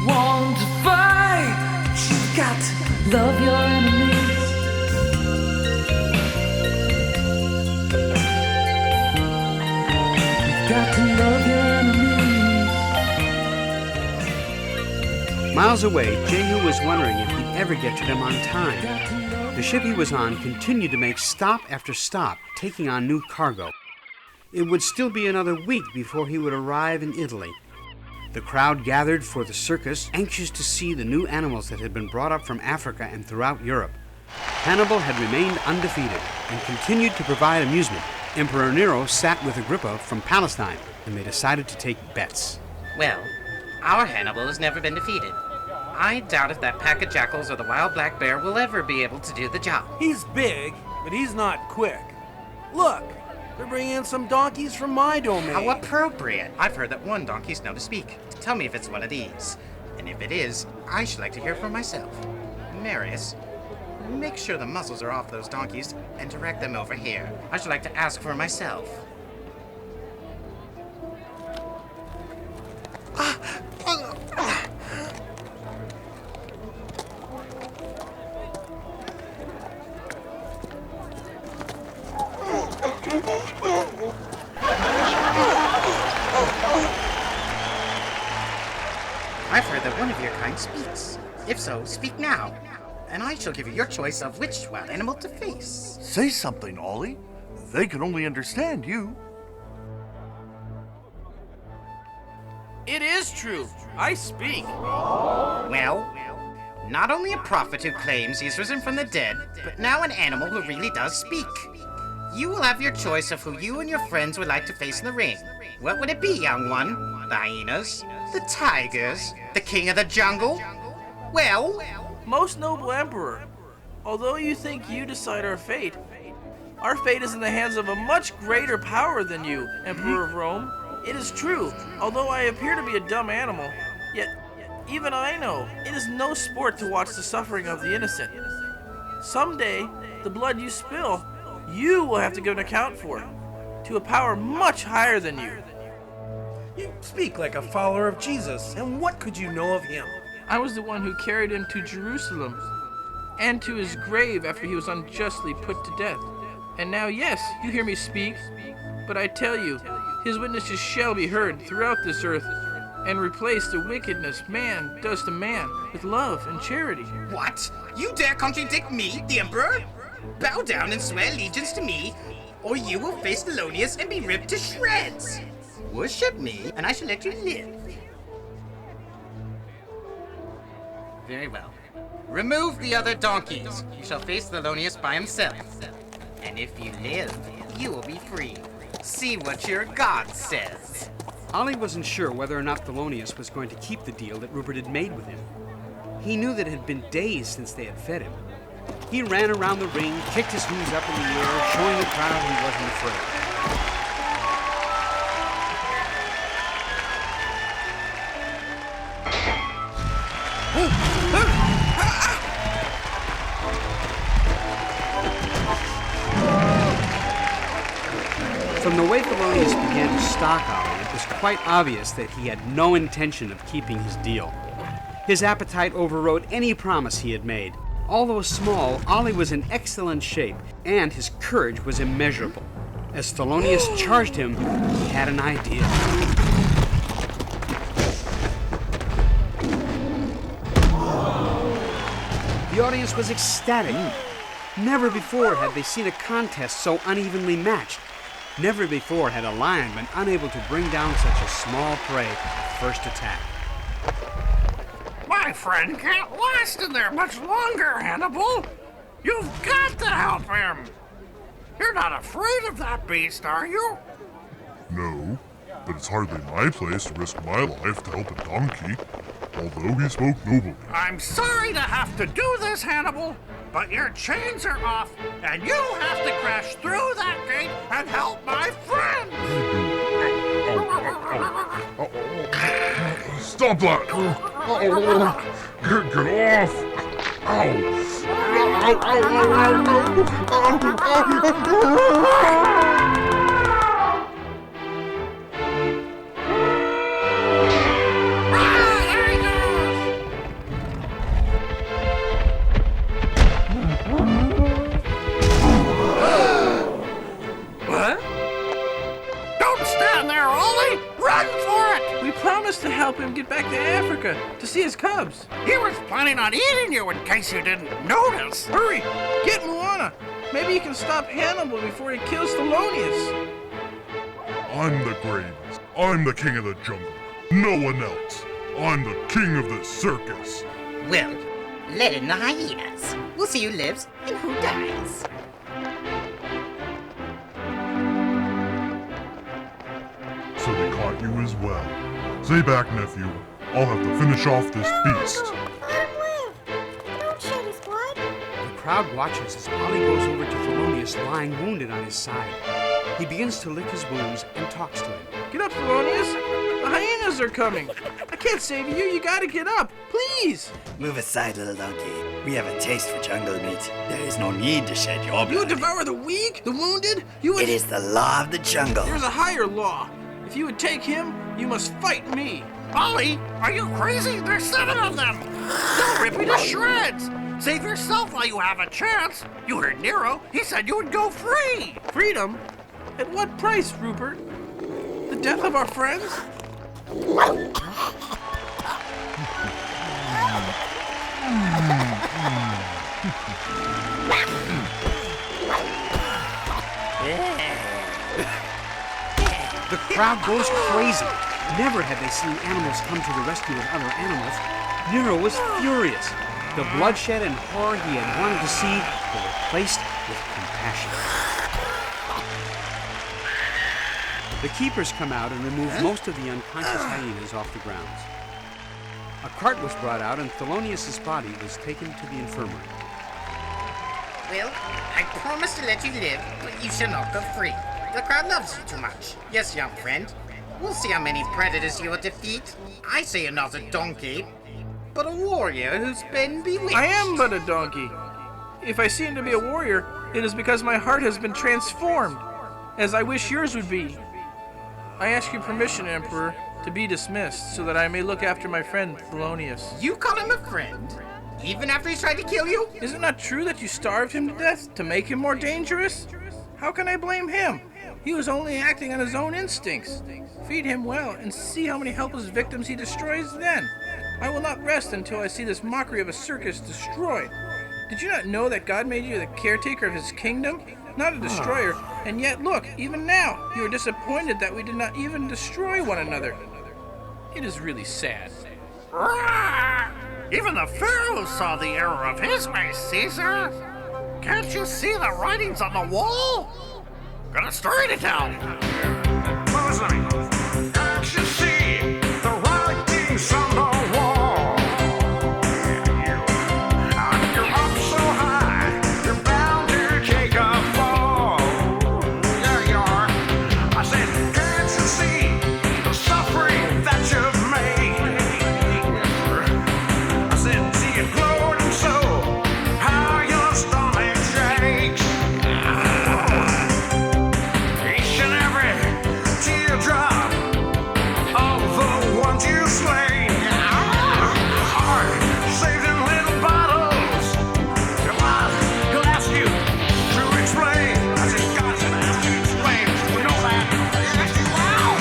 want to fight, but you've got to love your enemies. You've got to love your enemies. Miles away, Jehu was wondering if he'd ever get to them on time. The ship he was on continued to make stop after stop, taking on new cargo. It would still be another week before he would arrive in Italy. The crowd gathered for the circus, anxious to see the new animals that had been brought up from Africa and throughout Europe. Hannibal had remained undefeated and continued to provide amusement. Emperor Nero sat with Agrippa from Palestine, and they decided to take bets. Well, our Hannibal has never been defeated. I doubt if that pack of jackals or the wild black bear will ever be able to do the job. He's big, but he's not quick. Look, they're bringing in some donkeys from my domain. How appropriate. I've heard that one donkey's known to speak. Tell me if it's one of these. And if it is, I should like to hear for myself. Marius, make sure the muzzles are off those donkeys and direct them over here. I should like to ask for myself. I've heard that one of your kind speaks. If so, speak now, and I shall give you your choice of which wild animal to face. Say something, Ollie. They can only understand you. It is true. I speak. Well, not only a prophet who claims he's risen from the dead, but now an animal who really does speak. You will have your choice of who you and your friends would like to face in the ring. What would it be, young one? The hyenas? The tigers? The king of the jungle? Well, most noble emperor, although you think you decide our fate is in the hands of a much greater power than you, Emperor of Rome. It is true, although I appear to be a dumb animal, yet even I know it is no sport to watch the suffering of the innocent. Someday, the blood you spill, you will have to give an account for, to a power much higher than you. You speak like a follower of Jesus, and what could you know of him? I was the one who carried him to Jerusalem and to his grave after he was unjustly put to death. And now, yes, you hear me speak, but I tell you, his witnesses shall be heard throughout this earth and replace the wickedness man does to man with love and charity. what? You dare contradict me, the emperor? Bow down and swear allegiance to me, or you will face Thelonious and be ripped to shreds. Worship me, and I shall let you live. Very well. Remove the other donkeys. You shall face Thelonious by himself. And if you live, you will be free. See what your God says. Ollie wasn't sure whether or not Thelonious was going to keep the deal that Rupert had made with him. He knew that it had been days since they had fed him. He ran around the ring, kicked his hooves up in the air, showing the crowd he wasn't afraid. From the way Thelonious began to stalk Ollie, it was quite obvious that he had no intention of keeping his deal. His appetite overrode any promise he had made. Although small, Ollie was in excellent shape, and his courage was immeasurable. As Thelonious charged him, he had an idea. The audience was ecstatic. Never before had they seen a contest so unevenly matched. Never before had a lion been unable to bring down such a small prey at first attack. My friend can't last in there much longer, Hannibal. You've got to help him. You're not afraid of that beast, are you? No, but it's hardly my place to risk my life to help a donkey, although he spoke nobly. I'm sorry to have to do this, Hannibal, but your chains are off, and you have to crash through that gate and help my friend. Stop that! Get off! What? Don't stand there, Ollie! Run for it! We promised to help him get back to Africa to see his cubs. He was planning on eating you in case you didn't notice. Hurry! Get Moana! Maybe you can stop Hannibal before he kills Thelonious. I'm the greatest. I'm the king of the jungle. No one else. I'm the king of the circus. Well, let in the hyenas. We'll see who lives and who dies. So they caught you as well. Stay back, nephew. I'll have to finish off this beast. Don't shed his blood. The crowd watches as Ollie goes over to Thelonious lying wounded on his side. He begins to lick his wounds and talks to him. Get up, Thelonious. The hyenas are coming. I can't save you. You gotta get up. Please. Move aside, little donkey. We have a taste for jungle meat. There is no need to shed your blood. You would devour the weak, the wounded. You would... It is the law of the jungle. There's a higher law. If you would take him, you must fight me. Ollie, are you crazy? There's 7 of them. They'll rip you to shreds. Save yourself while you have a chance. You heard Nero. He said you would go free. Freedom? At what price, Rupert? The death of our friends? The crowd goes crazy. Never had they seen animals come to the rescue of other animals. Nero was furious. The bloodshed and horror he had wanted to see were replaced with compassion. The keepers come out and remove most of the unconscious hyenas off the grounds. A cart was brought out and Thelonious' body was taken to the infirmary. Well, I promise to let you live, but you shall not go free. The crowd loves you too much. Yes, young friend. We'll see how many predators you will defeat. I say you're not a donkey, but a warrior who's been bewitched. I am but a donkey. If I seem to be a warrior, it is because my heart has been transformed, as I wish yours would be. I ask your permission, Emperor, to be dismissed, so that I may look after my friend Thelonious. You call him a friend? Even after he's tried to kill you? Is it not true that you starved him to death to make him more dangerous? How can I blame him? He was only acting on his own instincts. Feed him well and see how many helpless victims he destroys then. I will not rest until I see this mockery of a circus destroyed. Did you not know that God made you the caretaker of his kingdom? Not a destroyer, and yet look, even now, you are disappointed that we did not even destroy one another. It is really sad. Even the Pharaoh saw the error of his ways, Caesar. Can't you see the writings on the wall? Got a story to tell. Can't you see the writings on the wall? You're up so high, you're bound to take a fall. There you are. I said, can't you see the suffering that you've made? I said, see it gloating so, how your stomach shakes. Each and every teardrop of the ones you slay are saved in little bottles. He'll ask you to explain. I said, God's gonna ask you to explain. We know that. Yes, you will.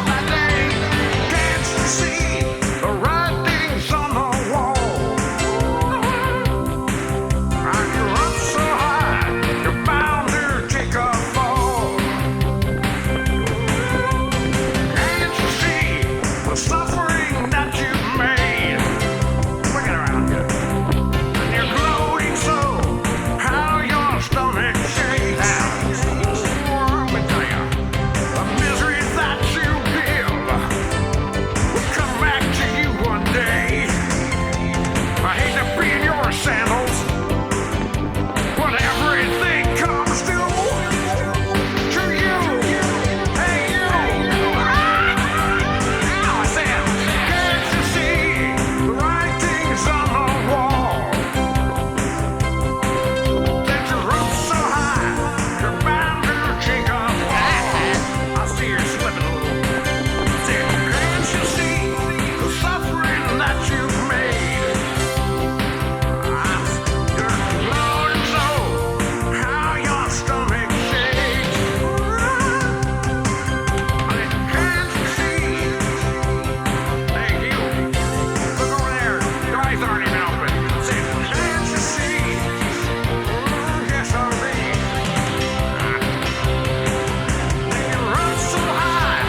That day, can't you see the writings on the wall? And you're up so high, you're bound to take a fall. Can't you see the suffering that you've made? Look at around you. And you're gloating so, how your stomach shakes. Let me tell you, the misery that you give will come back to you one day. I hate to be in your sandals, but everything comes to you. Hey, you. I said, can't you see the writings on the wall? That you're up so high, you're bound to take a fall. I see you're slipping a little. Said, can't you see the suffering that you've made? You're gloating so, how your stomach shakes. I said, can't you see? Hey, you. Look over there. Your eyes aren't even open. I said, can't you see? Yes, I read. You're up so high.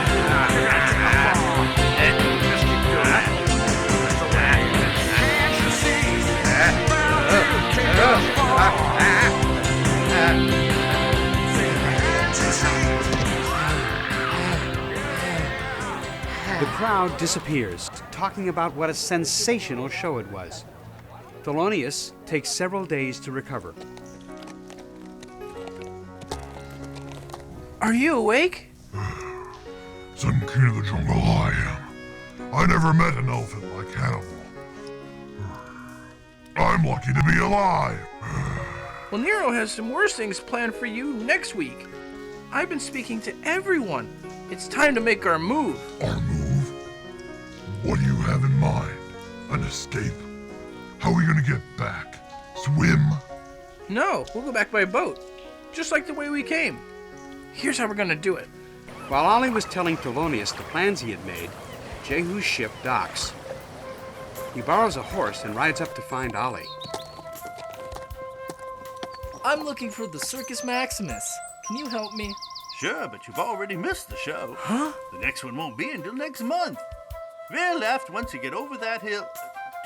You're gonna take a fall. Just keep doing that. That's the way. Can't you see? Bound to take a fall. Can't you see? The crowd disappears, talking about what a sensational show it was. Thelonious takes several days to recover. Are you awake? Some king of the jungle I am. I never met an elephant like Hannibal. I'm lucky to be alive. Well, Nero has some worse things planned for you next week. I've been speaking to everyone. It's time to make our move. Our move? What do you have in mind? An escape? How are we gonna get back? Swim? No, we'll go back by boat, just like the way we came. Here's how we're gonna do it. While Ollie was telling Thelonious the plans he had made, Jehu's ship docks. He borrows a horse and rides up to find Ollie. I'm looking for the Circus Maximus. Can you help me? Sure, but you've already missed the show. Huh? The next one won't be until next month. Veer left once you get over that hill.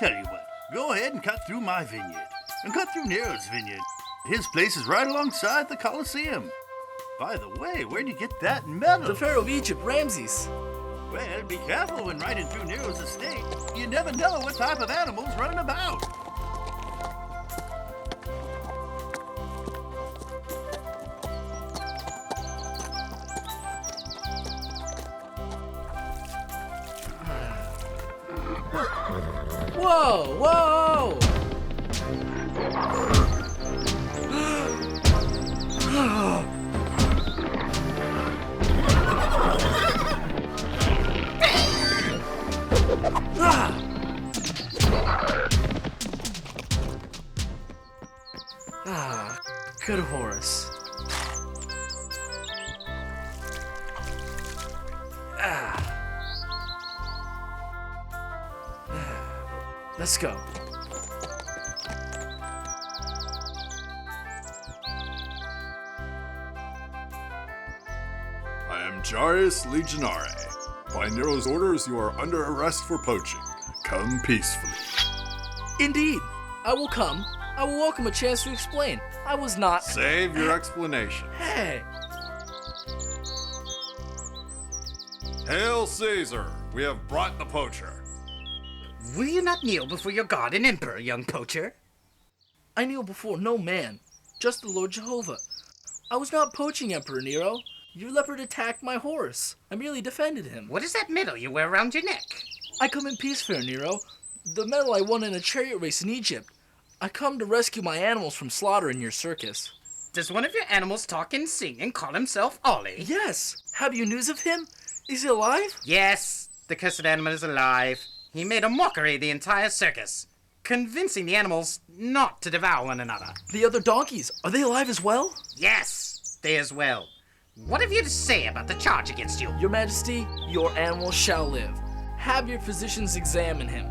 Tell you what, go ahead and cut through my vineyard. And cut through Nero's vineyard. His place is right alongside the Colosseum. By the way, where'd you get that medal? The Pharaoh of Egypt, Ramses. Well, be careful when riding through Nero's estate. You never know what type of animal's running about. Whoa, whoa! Good horse. Let's go. I am Jarius Legionare. By Nero's orders, you are under arrest for poaching. Come peacefully. Indeed. I will come. I will welcome a chance to explain. I was not... Save your explanation. Hey! Hail Caesar! We have brought the poacher. Will you not kneel before your god and emperor, young poacher? I kneel before no man, just the Lord Jehovah. I was not poaching, Emperor Nero. Your leopard attacked my horse. I merely defended him. What is that medal you wear around your neck? I come in peace, fair Nero. The medal I won in a chariot race in Egypt. I come to rescue my animals from slaughter in your circus. Does one of your animals talk and sing and call himself Ollie? Yes. Have you news of him? Is he alive? Yes. The cursed animal is alive. He made a mockery of the entire circus, convincing the animals not to devour one another. The other donkeys, are they alive as well? Yes, they as well. What have you to say about the charge against you? Your Majesty, your animal shall live. Have your physicians examine him.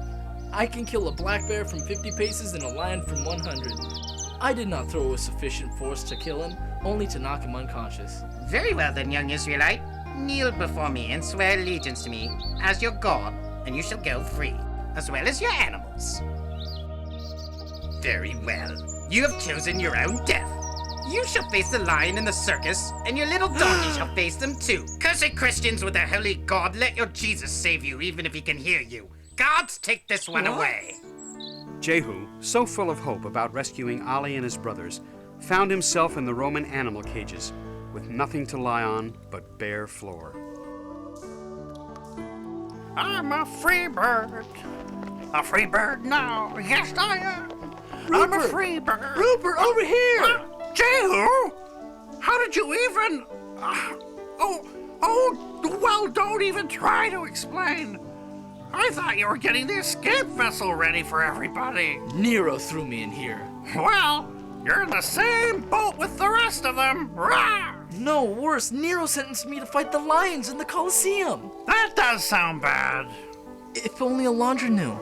I can kill a black bear from 50 paces and a lion from 100. I did not throw a sufficient force to kill him, only to knock him unconscious. Very well then, young Israelite. Kneel before me and swear allegiance to me as your god, and you shall go free, as well as your animals. Very well. You have chosen your own death. You shall face the lion in the circus, and your little donkey shall face them too. Cursed Christians with their holy God, let your Jesus save you, even if he can hear you. Gods, take this one away. Jehu, so full of hope about rescuing Ali and his brothers, found himself in the Roman animal cages, with nothing to lie on but bare floor. I'm a free bird. A free bird now. Yes, I am. I'm a free bird. Rupert, over here! Jehu! How did you even... well, don't even try to explain. I thought you were getting the escape vessel ready for everybody. Nero threw me in here. Well, you're in the same boat with the rest of them. Rah! No, worse, Nero sentenced me to fight the lions in the Colosseum. That does sound bad. If only Alondra knew.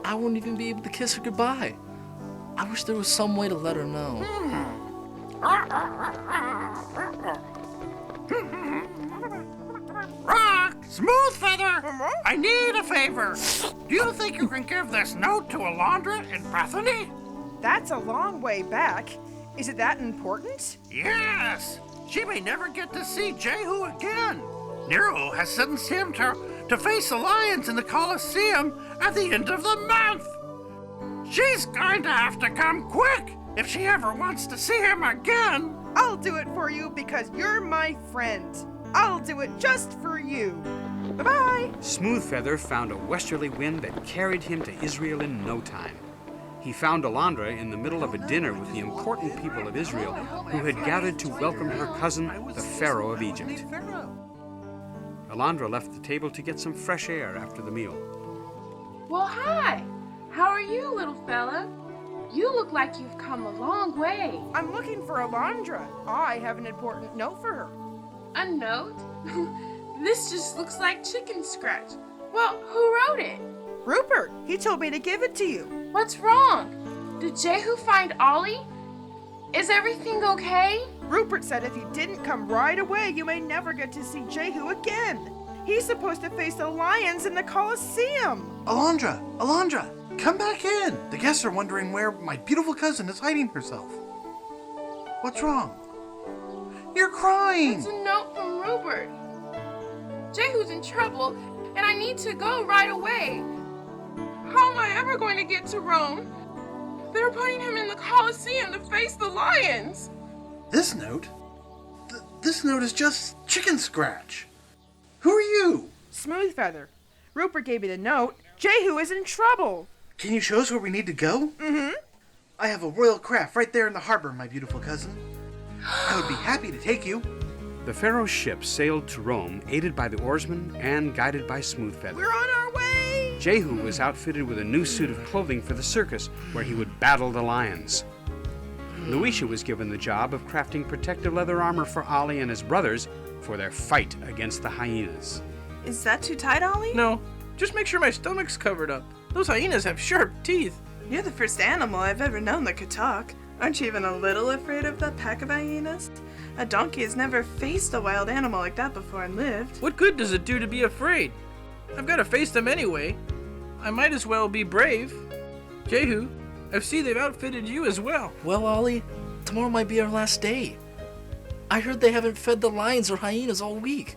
I wouldn't even be able to kiss her goodbye. I wish there was some way to let her know. Rock! Smooth Feather! I need a favor. Do you think you can give this note to Alondra in Bethany? That's a long way back. Is it that important? Yes! She may never get to see Jehu again. Nero has sentenced him to face the lions in the Colosseum at the end of the month. She's going to have to come quick if she ever wants to see him again. I'll do it for you because you're my friend. I'll do it just for you. Bye-bye. Smoothfeather found a westerly wind that carried him to Israel in no time. He found Alondra in the middle of a dinner with the important people of Israel who had gathered to welcome her cousin, the Pharaoh of Egypt. Alondra left the table to get some fresh air after the meal. Well, hi. How are you, little fella? You look like you've come a long way. I'm looking for Alondra. I have an important note for her. A note? This just looks like chicken scratch. Well, who wrote it? Rupert. He told me to give it to you. What's wrong? Did Jehu find Ollie? Is everything okay? Rupert said if you didn't come right away, you may never get to see Jehu again. He's supposed to face the lions in the Colosseum. Alondra, come back in. The guests are wondering where my beautiful cousin is hiding herself. What's wrong? You're crying. It's a note from Rupert. Jehu's in trouble, and I need to go right away. How am I ever going to get to Rome? They're putting him in the Colosseum to face the lions. This note? This note is just chicken scratch. Who are you? Smooth Feather. Rupert gave me the note. Jehu is in trouble. Can you show us where we need to go? Mm-hmm. I have a royal craft right there in the harbor, my beautiful cousin. I would be happy to take you. The pharaoh's ship sailed to Rome, aided by the oarsmen and guided by Smoothfeather. We're on our way! Jehu was outfitted with a new suit of clothing for the circus, where he would battle the lions. Luisha was given the job of crafting protective leather armor for Ollie and his brothers for their fight against the hyenas. Is that too tight, Ollie? No, just make sure my stomach's covered up. Those hyenas have sharp teeth. You're the first animal I've ever known that could talk. Aren't you even a little afraid of that pack of hyenas? A donkey has never faced a wild animal like that before and lived. What good does it do to be afraid? I've got to face them anyway. I might as well be brave. Jehu, I see they've outfitted you as well. Well, Ollie, tomorrow might be our last day. I heard they haven't fed the lions or hyenas all week.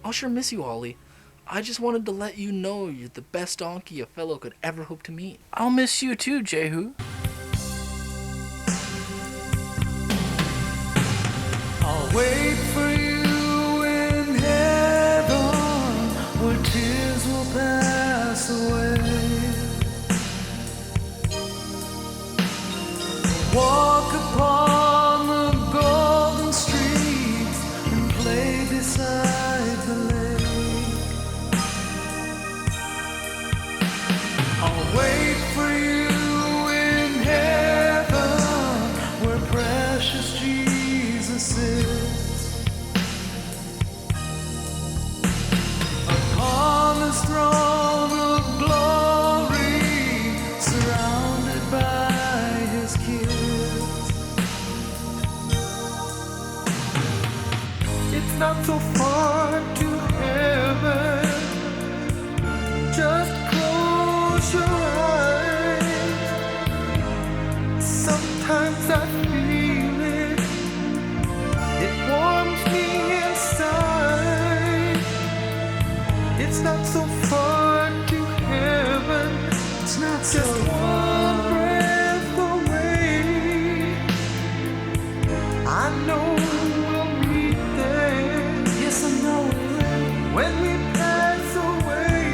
I'll sure miss you, Ollie. I just wanted to let you know you're the best donkey a fellow could ever hope to meet. I'll miss you too, Jehu. I'll wait for you in heaven, where tears will pass away. Walk upon the golden streets and play beside the lake. I'll wait for you in heaven, where precious Jesus sits upon his throne of glory, surrounded by his kids. It's not so far to heaven, just close your eyes. Sometimes I feel it, it warms me inside. It's not so far to heaven, it's not just one breath away. I know we'll meet there. Yes, I know we will. When we pass away.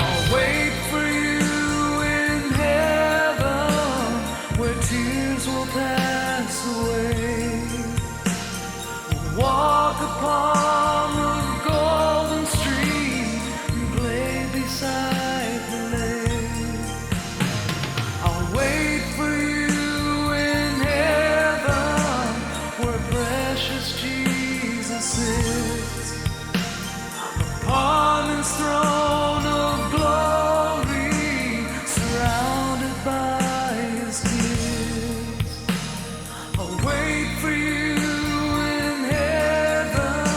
I'll wait for you in heaven, where tears will pass away. Walk upon the golden street and play beside the lake. I'll wait for you in heaven, where precious Jesus sits upon his throne of glory, surrounded by his kids. I'll wait for you in heaven.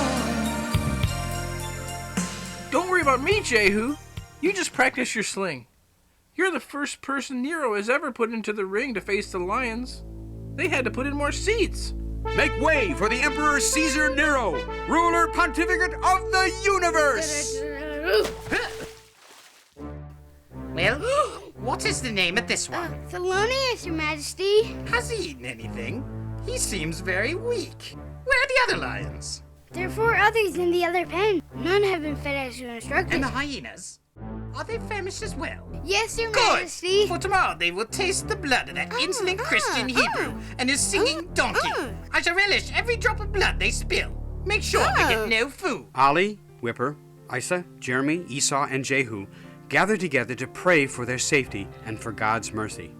Don't worry about me, Jehu. You just practice your sling. You're the first person Nero has ever put into the ring to face the lions. They had to put in more seats. Make way for the Emperor Caesar Nero, ruler pontificate of the universe! Well, what is the name of this one? Thelonious, Your Majesty. Has he eaten anything? He seems very weak. Where are the other lions? There are 4 others in the other pen. None have been fed as your instructed. And the hyenas? Are they famished as well? Yes, Your Good! Majesty. For tomorrow they will taste the blood of that insolent Christian Hebrew and his singing donkey. I shall relish every drop of blood they spill. Make sure they get no food. Ollie, Whipper, Isa, Jeremy, Esau, and Jehu gathered together to pray for their safety and for God's mercy.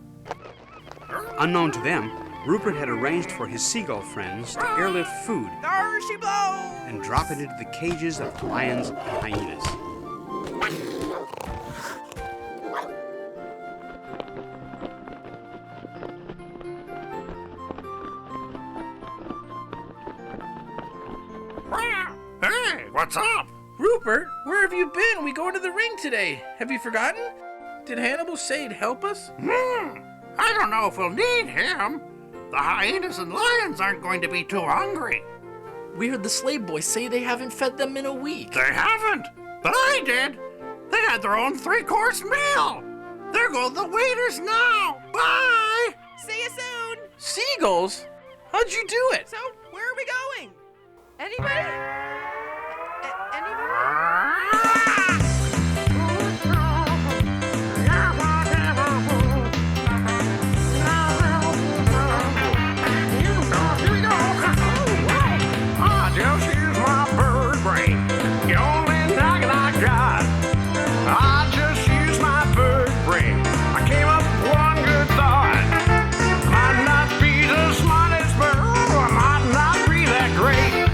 Unknown to them, Rupert had arranged for his seagull friends to airlift food There she blows! and drop it into the cages of lions and hyenas. Hey, what's up? Rupert, where have you been? We going to the ring today. Have you forgotten? Did Hannibal say he'd help us? I don't know if we'll need him. The hyenas and lions aren't going to be too hungry. We heard the slave boys say they haven't fed them in a week. They haven't, but I did. They had their own 3-course meal. There go the waiters now. Bye. See you soon. Seagulls? How'd you do it? So, where are we going? Anybody? Anybody? I just use my bird brain. The only noggin I got. I just use my bird brain. I came up with one good thought. Might not be the smartest bird, I might not be that great.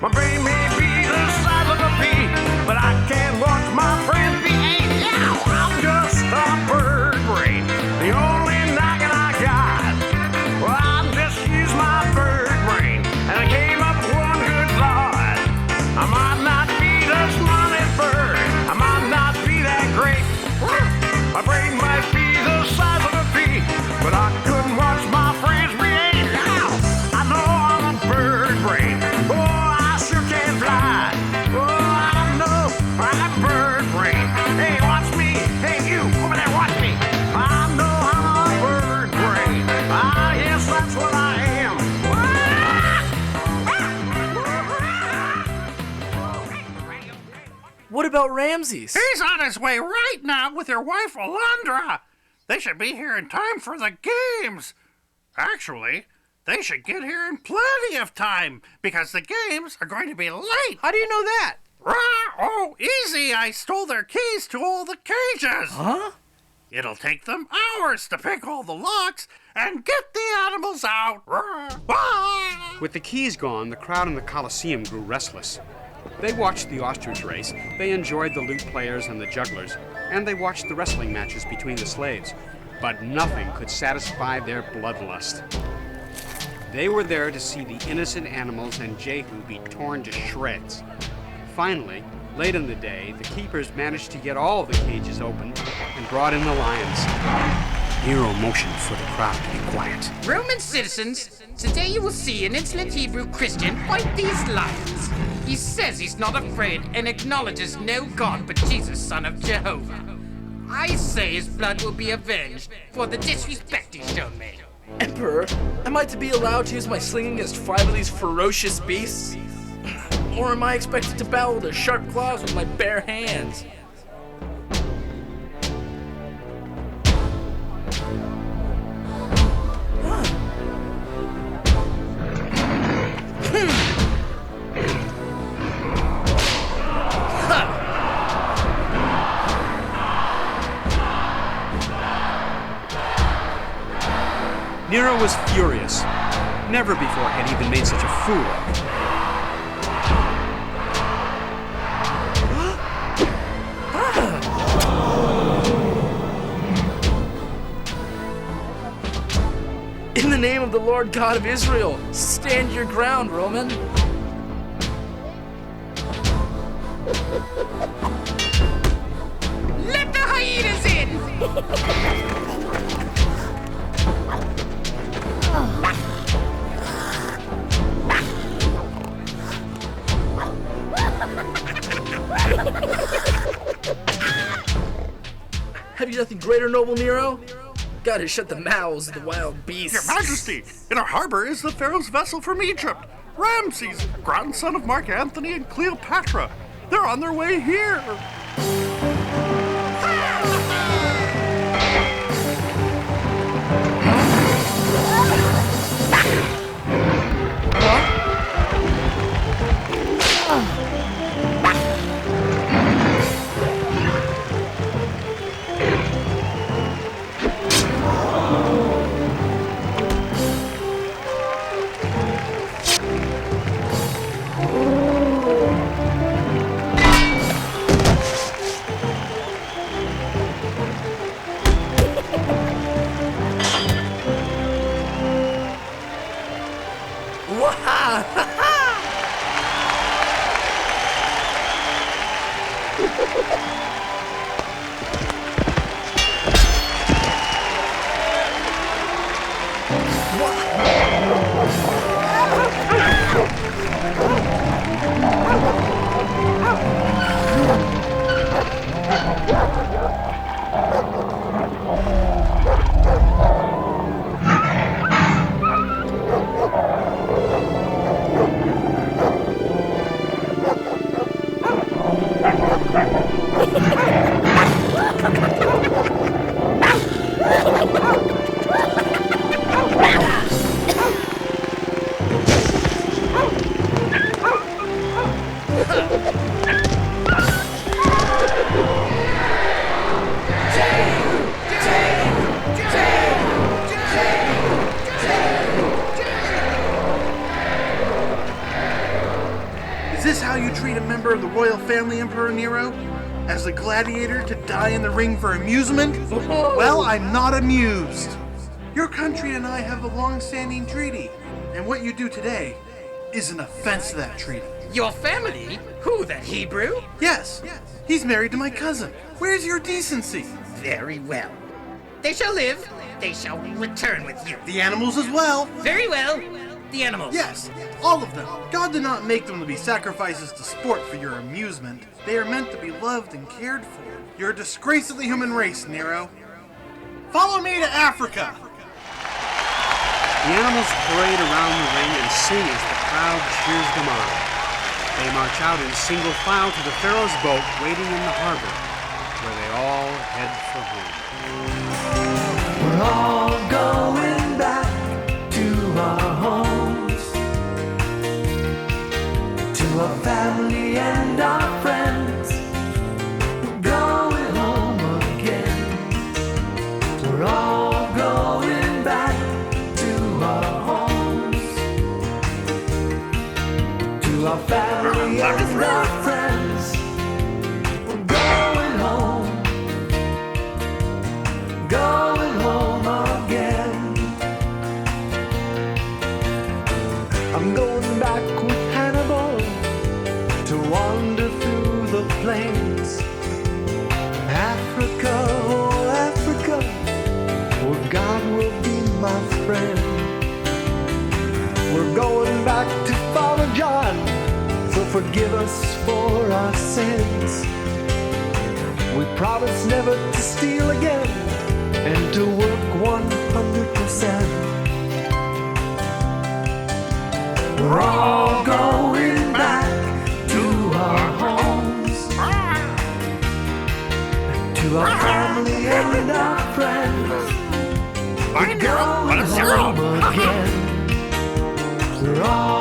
My brain may be the size of a pea, but I can't watch my friends behave. Yeah, I'm just a bird brain. The only noggin I got. Well, I just use my bird brain, and I came up with one good thought. I might not be the smartest bird, I might not be that great. My brain might be the size of a pea, but I couldn't watch my friends behave. I know I'm a bird brain. Oh, I sure can fly. Oh, I know I'm a bird brain. Hey, watch me. Hey, you over there, watch me. I know I'm a bird brain. Ah, yes, that's what I am. What about Ramses? He's on his way right now with your wife, Alondra. They should be here in time for the games. Actually, they should get here in plenty of time because the games are going to be late. How do you know that? Oh, easy. I stole their keys to all the cages. Huh? It'll take them hours to pick all the locks and get the animals out. With the keys gone, the crowd in the Colosseum grew restless. They watched the ostrich race, they enjoyed the lute players and the jugglers, and they watched the wrestling matches between the slaves. But nothing could satisfy their bloodlust. They were there to see the innocent animals and Jehu be torn to shreds. Finally, late in the day, the keepers managed to get all of the cages open and brought in the lions. Nero motioned for the crowd to be quiet. Roman citizens, today you will see an insolent Hebrew Christian fight these lions. He says he's not afraid and acknowledges no God but Jesus, son of Jehovah. I say his blood will be avenged for the disrespect he's shown me. Emperor, am I to be allowed to use my sling against 5 of these ferocious beasts? Or am I expected to battle their sharp claws with my bare hands? Nero was furious. Never before had he been made such a fool of. In the name of the Lord God of Israel, stand your ground, Roman. Let the hyenas in! Have you nothing greater, noble Nero? Gotta shut the mouths of the wild beasts. Your Majesty, in our harbor is the Pharaoh's vessel from Egypt, Ramses, grandson of Mark Antony and Cleopatra. They're on their way here. Is this how you treat a member of the royal family, Emperor Nero? As a gladiator to die in the ring for amusement? Well, I'm not amused. Your country and I have a long-standing treaty, and what you do today is an offense to that treaty. Your family? Who, that Hebrew? Yes, he's married to my cousin. Where's your decency? Very well. They shall live. They shall return with you. The animals as well. Very well. The animals. Yes, all of them. God did not make them to be sacrifices to sport for your amusement. They are meant to be loved and cared for. You're a disgrace of the human race, Nero. Follow me to Africa. The animals parade around the ring and sing as the crowd cheers them on. They march out in single file to the Pharaoh's boat waiting in the harbor, where they all head for home. We're all going back to our homes, to our family and our friends. We're going home again. We're all going back to our homes, to our family and our friends. We're going home, going home again. I'm going back with Hannibal to wander through the plains. Africa, oh Africa, where God will be my friend. We're going back to Father John, so forgive us for our sins. We promise never to steal again and to work 100%. We're all going back to our homes, to our family and our friends. We're going home again. We're all